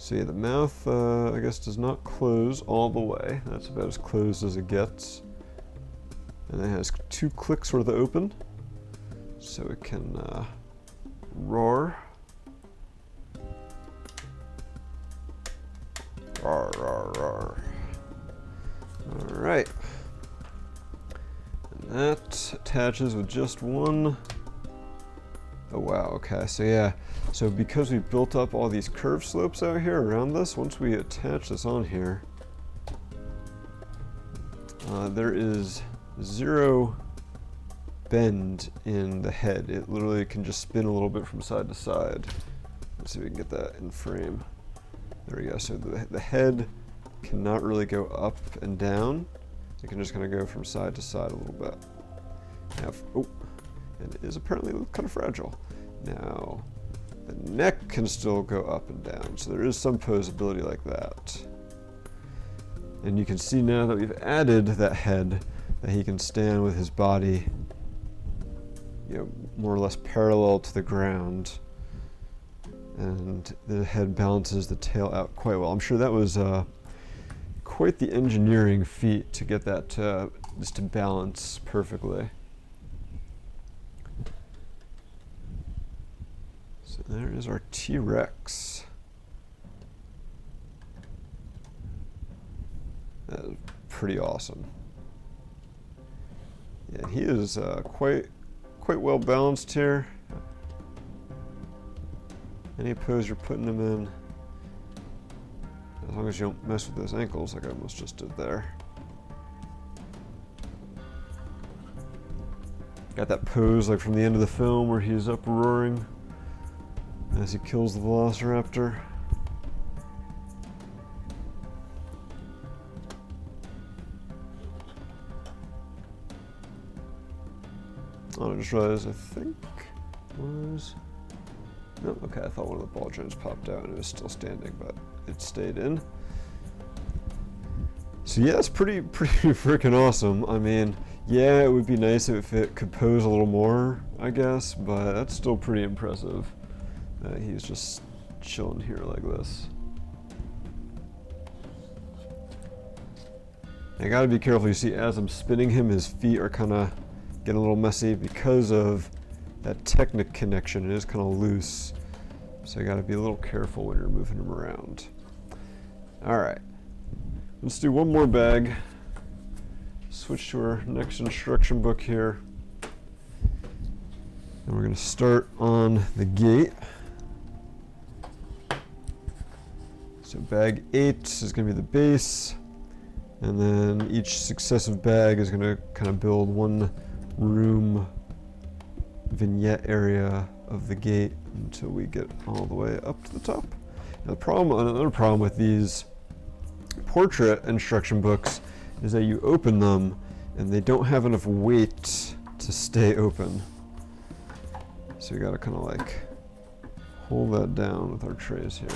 So yeah, the mouth, I guess, does not close all the way. That's about as closed as it gets. And it has 2 clicks worth of open, so it can roar. Roar, roar, roar. All right. And that attaches with just one. Oh wow, okay, so yeah. So because we built up all these curve slopes out here around this, once we attach this on here, there is 0 bend in the head. It literally can just spin a little bit from side to side. Let's see if we can get that in frame. There we go. So the head cannot really go up and down. It can just kind of go from side to side a little bit. Now, oh, and it is apparently kind of fragile. Now, the neck can still go up and down, so there is some posability like that. And you can see now that we've added that head, that he can stand with his body, you know, more or less parallel to the ground, and the head balances the tail out quite well. I'm sure that was quite the engineering feat to get that just to balance perfectly. So there is our T-Rex. That is pretty awesome. Yeah, he is quite well balanced here. Any pose you're putting him in, as long as you don't mess with those ankles like I almost just did there. Got that pose like from the end of the film where he's up roaring as he kills the velociraptor. Oh, I just realized I think was... No, okay, I thought one of the ball joints popped out and it was still standing, but it stayed in. So yeah, it's pretty freaking awesome. I mean, yeah, it would be nice if it could pose a little more, I guess, but that's still pretty impressive that he's just chilling here like this. I gotta be careful. You see, as I'm spinning him, his feet are kind of getting a little messy because of that Technic connection. It is kind of loose, so you got to be a little careful when you're moving them around. All right, let's do one more bag. Switch to our next instruction book here, and we're going to start on the gate. So bag 8 is going to be the base, and then each successive bag is going to kind of build one room vignette area of the gate until we get all the way up to the top. Now another problem with these portrait instruction books is that you open them and they don't have enough weight to stay open. So you gotta kind of like hold that down with our trays here.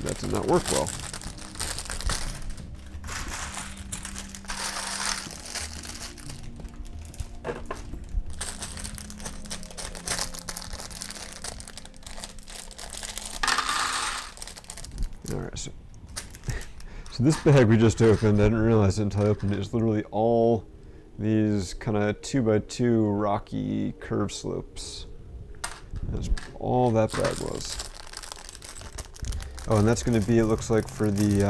That did not work well. Alright, so this bag we just opened, I didn't realize it until I opened it, is literally all these kind of 2x2 rocky curve slopes. That's all that bag was. Oh, and that's going to be, it looks like, for the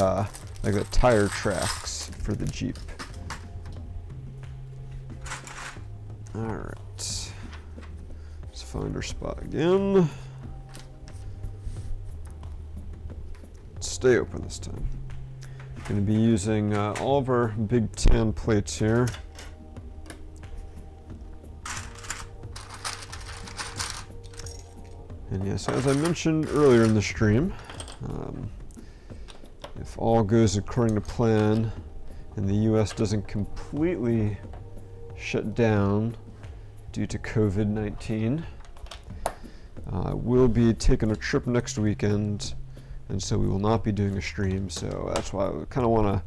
like the tire tracks for the Jeep. All right, let's find our spot again. Stay open this time. Going to be using all of our big tan plates here. And yes, as I mentioned earlier in the stream, if all goes according to plan and the US doesn't completely shut down due to COVID-19, we'll be taking a trip next weekend, and so we will not be doing a stream. So that's why I kind of want to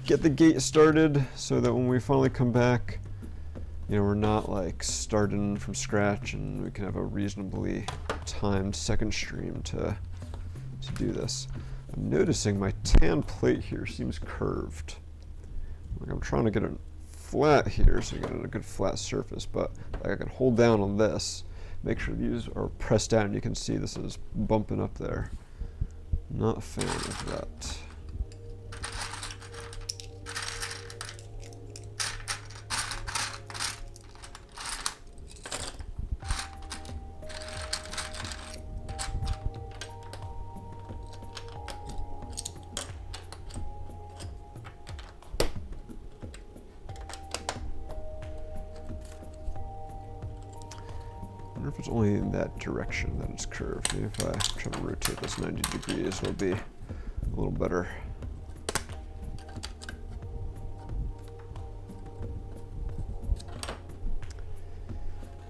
get the gate started so that when we finally come back, you know, we're not like starting from scratch, and we can have a reasonably timed second stream to do this. I'm noticing my tan plate here seems curved. Like I'm trying to get it flat here so you get a good flat surface, but like I can hold down on this, make sure these are pressed down. You can see this is bumping up there. Not a fan of that. I wonder if it's only in that direction that it's curved. Maybe if I try to rotate this 90 degrees, it'll be a little better.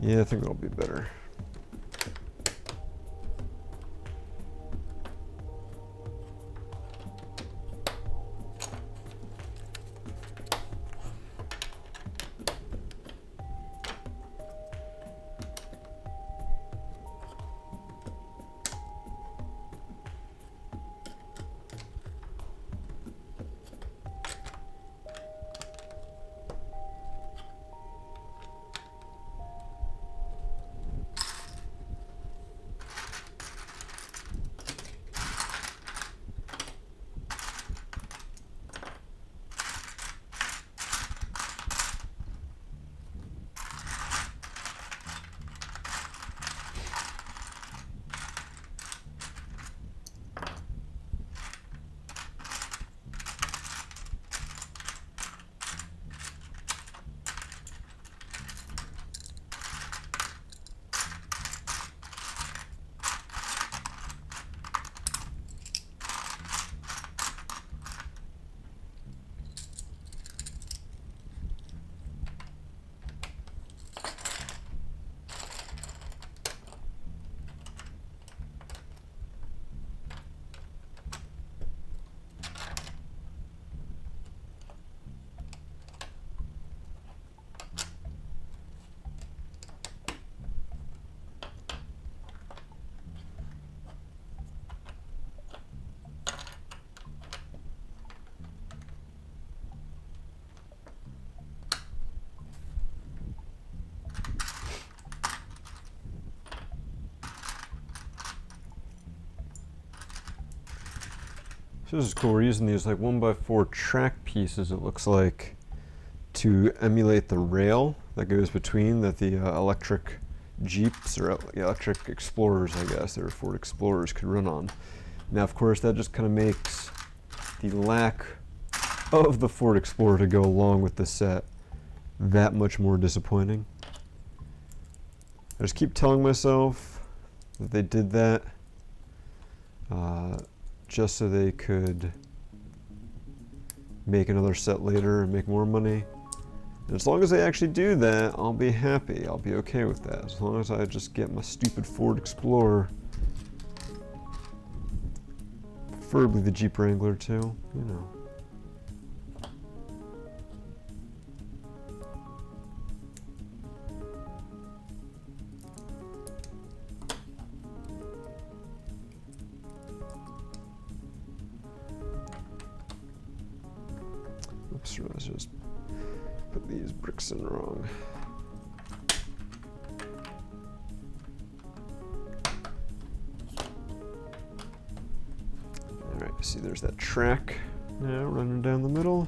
Yeah, I think that'll be better. So this is cool. We're using these like 1x4 track pieces, it looks like, to emulate the rail that goes between that the electric Jeeps or electric Explorers, I guess, they were Ford Explorers, could run on. Now, of course, that just kind of makes the lack of the Ford Explorer to go along with the set that much more disappointing. I just keep telling myself that they did that just so they could make another set later and make more money. And as long as they actually do that, I'll be happy. I'll be okay with that. As long as I just get my stupid Ford Explorer. Preferably the Jeep Wrangler too, you know. Oops, I just put these bricks in wrong. Alright, see there's that track now running down the middle.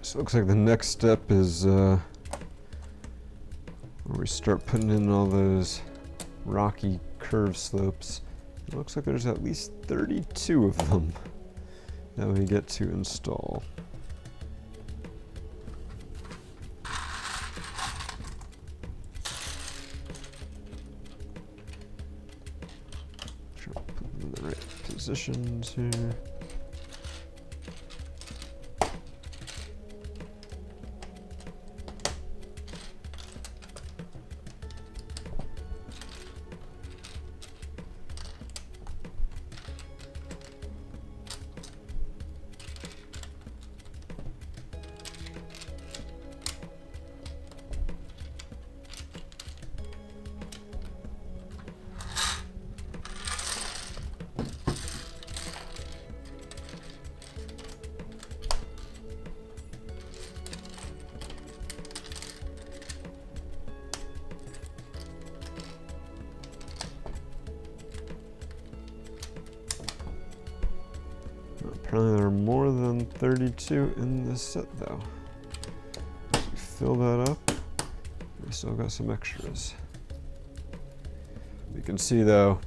So it looks like the next step is where we start putting in all those rocky curve slopes. It looks like there's at least 32 of them that we get to install. Try to put them in the right positions here. Apparently there are more than 32 in this set though. So we fill that up, we still got some extras. You can see though,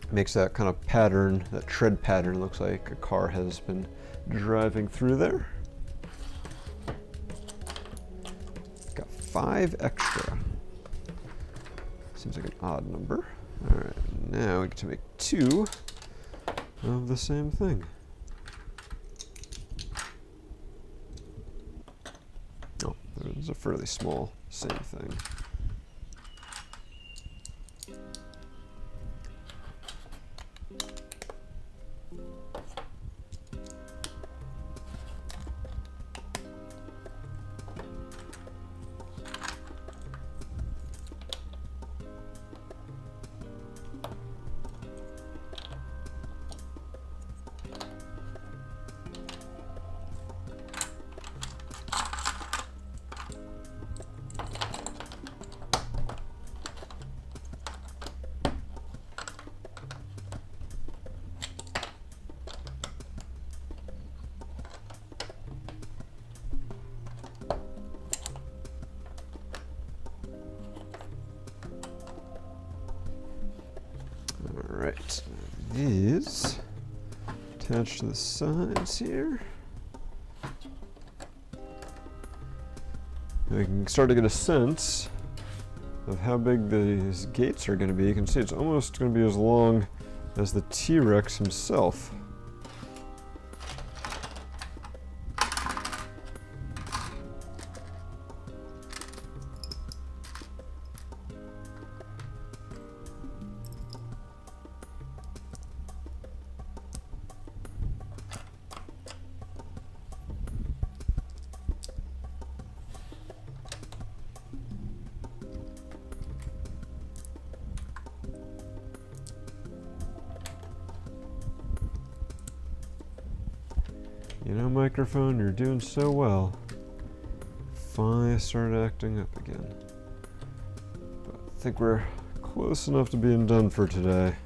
it makes that kind of pattern, that tread pattern, looks like a car has been driving through there. Got 5 extra. Seems like an odd number. Alright, now we get to make 2 of the same thing. Oh, there's a fairly small same thing. Alright, these attached to the sides here. Now you can start to get a sense of how big these gates are going to be. You can see it's almost going to be as long as the T-Rex himself. You know, microphone, you're doing so well. Finally started acting up again. But I think we're close enough to being done for today.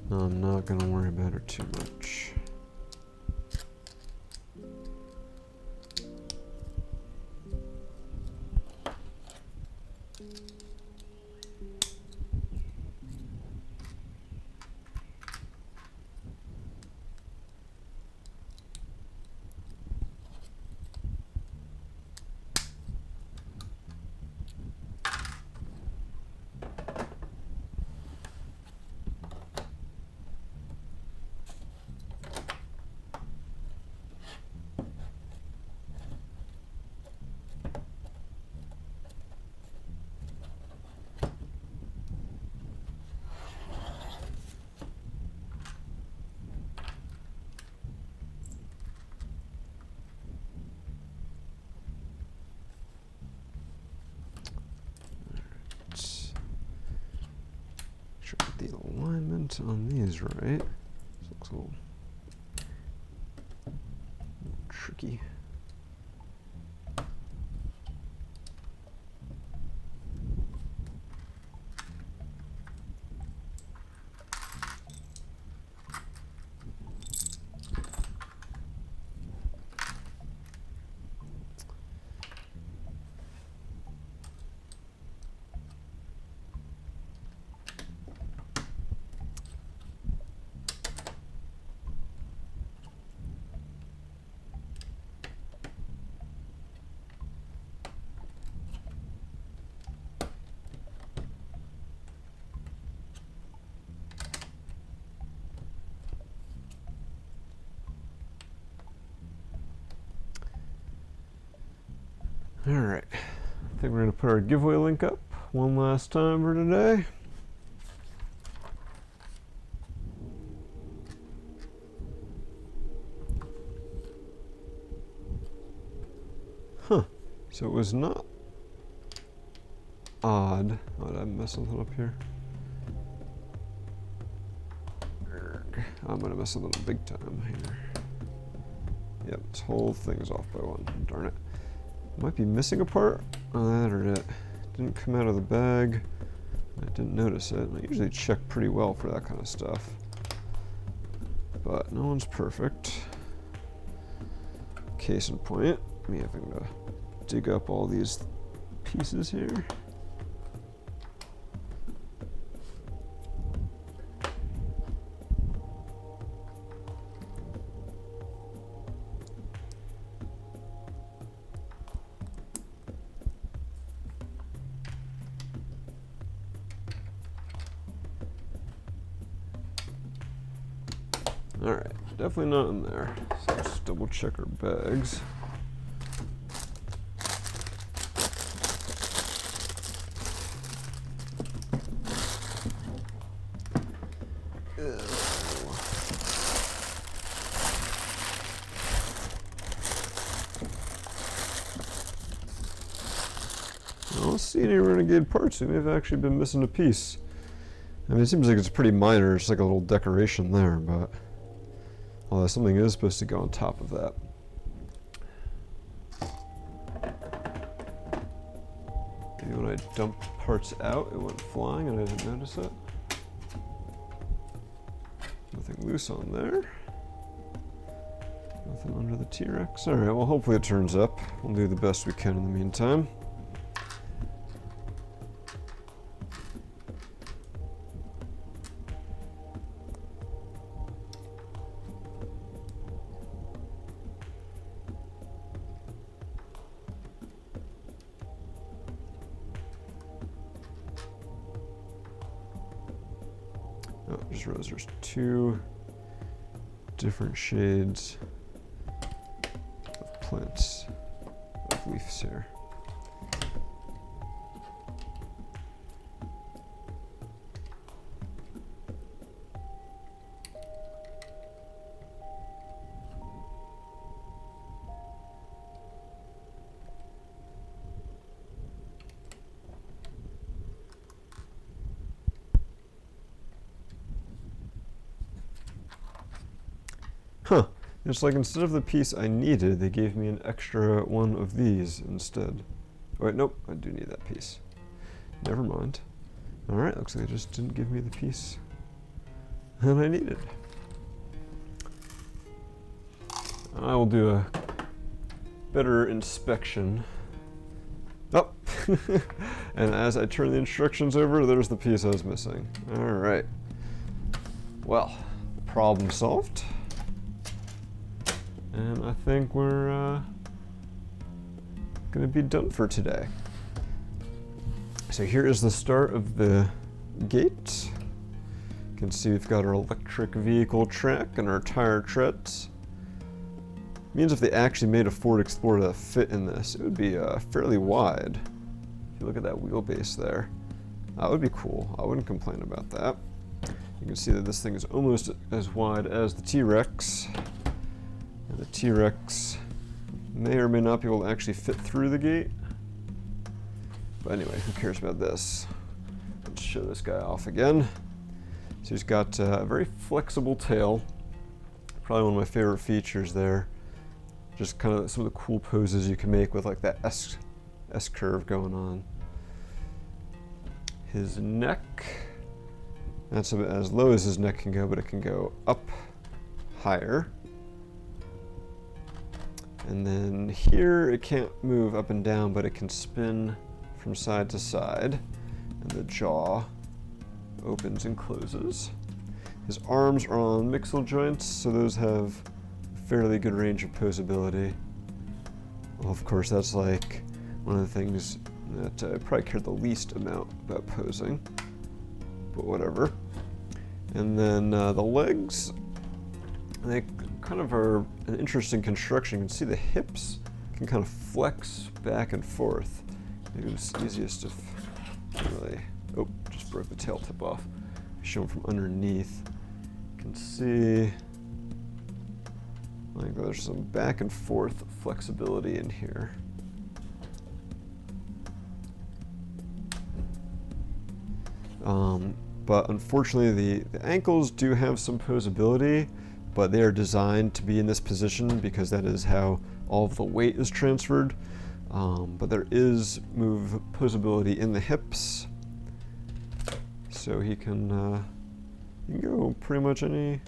No, I'm not going to worry about her too much. Try to get the alignment on these right. This looks a little tricky. Alright, I think we're going to put our giveaway link up one last time for today. Huh, so it was not odd. Oh, did I mess something up here? I'm gonna mess something up big time here. Yep, this whole thing is off by one. Darn it. Might be missing a part. Oh, that or it. Didn't come out of the bag. I didn't notice it. I usually check pretty well for that kind of stuff. But no one's perfect. Case in point, me having to dig up all these pieces here. Alright, definitely not in there. So let's double check our bags. I don't see any renegade parts. We may have actually been missing a piece. I mean, it seems like it's pretty minor. It's like a little decoration there, but although something is supposed to go on top of that. Maybe when I dumped parts out, it went flying and I didn't notice it. Nothing loose on there. Nothing under the T-Rex. Alright, well hopefully it turns up. We'll do the best we can in the meantime. Oh, just realized there's two different shades of plants, of leaves here. Huh. It's like instead of the piece I needed, they gave me an extra one of these instead. Oh, wait, nope, I do need that piece. Never mind. Alright, looks like they just didn't give me the piece that I needed. I will do a better inspection. Oh! And as I turn the instructions over, there's the piece I was missing. Alright. Well, problem solved. And I think we're gonna be done for today. So here is the start of the gate. You can see we've got our electric vehicle track and our tire treads. Means if they actually made a Ford Explorer that fit in this, it would be fairly wide. If you look at that wheelbase there, that would be cool. I wouldn't complain about that. You can see that this thing is almost as wide as the T-Rex. And the T-Rex may or may not be able to actually fit through the gate. But anyway, who cares about this? Let's show this guy off again. So he's got a very flexible tail. Probably one of my favorite features there. Just kind of some of the cool poses you can make with like that S-curve going on. His neck, that's as low as his neck can go, but it can go up higher. And then here it can't move up and down, but it can spin from side to side. And the jaw opens and closes. His arms are on mixel joints, so those have fairly good range of posability. Well, of course, that's like one of the things that I probably care the least amount about posing, but whatever. And then the legs, they kind of are an interesting construction. You can see the hips can kind of flex back and forth. Maybe it's easiest if really, oh, just broke the tail tip off. Show them from underneath. You can see like there's some back and forth flexibility in here. But unfortunately the ankles do have some posability, but they are designed to be in this position because that is how all of the weight is transferred. But there is posability in the hips, so he can go pretty much any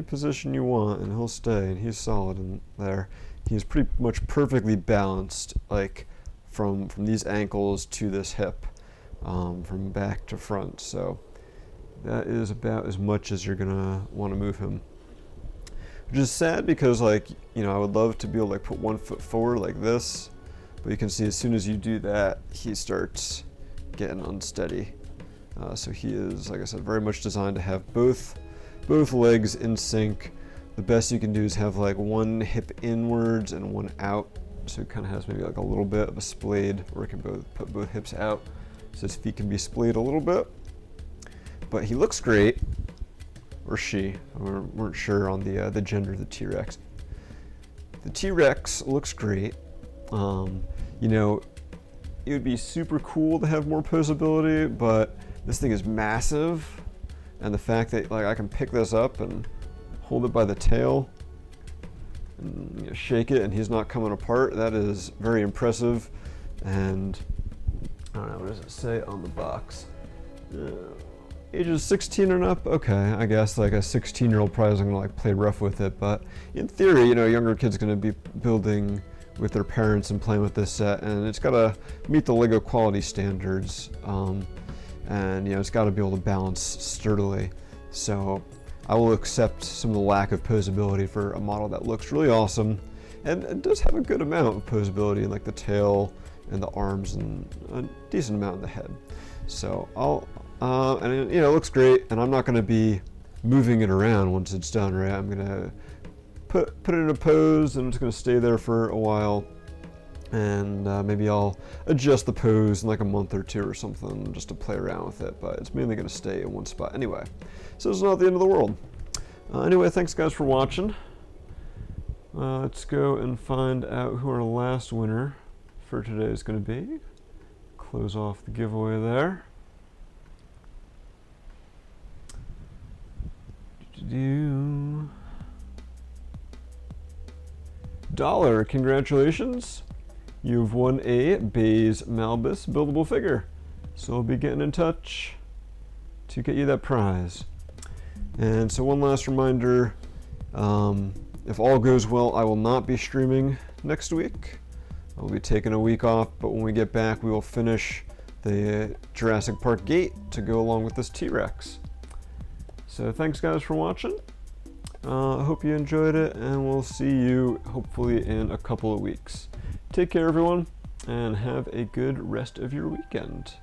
position you want and he'll stay, and he's solid in there. He's pretty much perfectly balanced, like from these ankles to this hip, from back to front. So that is about as much as you're gonna want to move him. Which is sad because, like, you know, I would love to be able to like put one foot forward like this, but you can see as soon as you do that, he starts getting unsteady. So he is, like I said, very much designed to have both legs in sync. The best you can do is have like one hip inwards and one out, so it kind of has maybe like a little bit of a splayed, or it can put both hips out, so his feet can be splayed a little bit. But he looks great, or she. We weren't sure on the gender of the T-Rex. The T-Rex looks great. You know, it would be super cool to have more posability, but this thing is massive, and the fact that like I can pick this up and hold it by the tail and, you know, shake it and he's not coming apart, that is very impressive. And I don't know, what does it say on the box? Ages 16 and up, okay, I guess like a 16-year-old probably isn't gonna like play rough with it, but in theory, you know, a younger kid's gonna be building with their parents and playing with this set, and it's gotta meet the Lego quality standards, and you know, it's gotta be able to balance sturdily. So I will accept some of the lack of posability for a model that looks really awesome, and it does have a good amount of posability in like the tail and the arms and a decent amount in the head. So and you know, it looks great, and I'm not going to be moving it around once it's done, right? I'm going to put it in a pose, and it's going to stay there for a while, and maybe I'll adjust the pose in like a month or two or something just to play around with it, but it's mainly going to stay in one spot anyway. So it's not the end of the world. Anyway, thanks guys for watching. Let's go and find out who our last winner for today is going to be. Close off the giveaway there. Dollar, congratulations. You've won a Baze Malbus buildable figure. So I'll be getting in touch to get you that prize. And so one last reminder, if all goes well, I will not be streaming next week. I'll be taking a week off, but when we get back, we will finish the Jurassic Park gate to go along with this T-Rex. So thanks guys for watching. I hope you enjoyed it, and we'll see you hopefully in a couple of weeks. Take care everyone, and have a good rest of your weekend.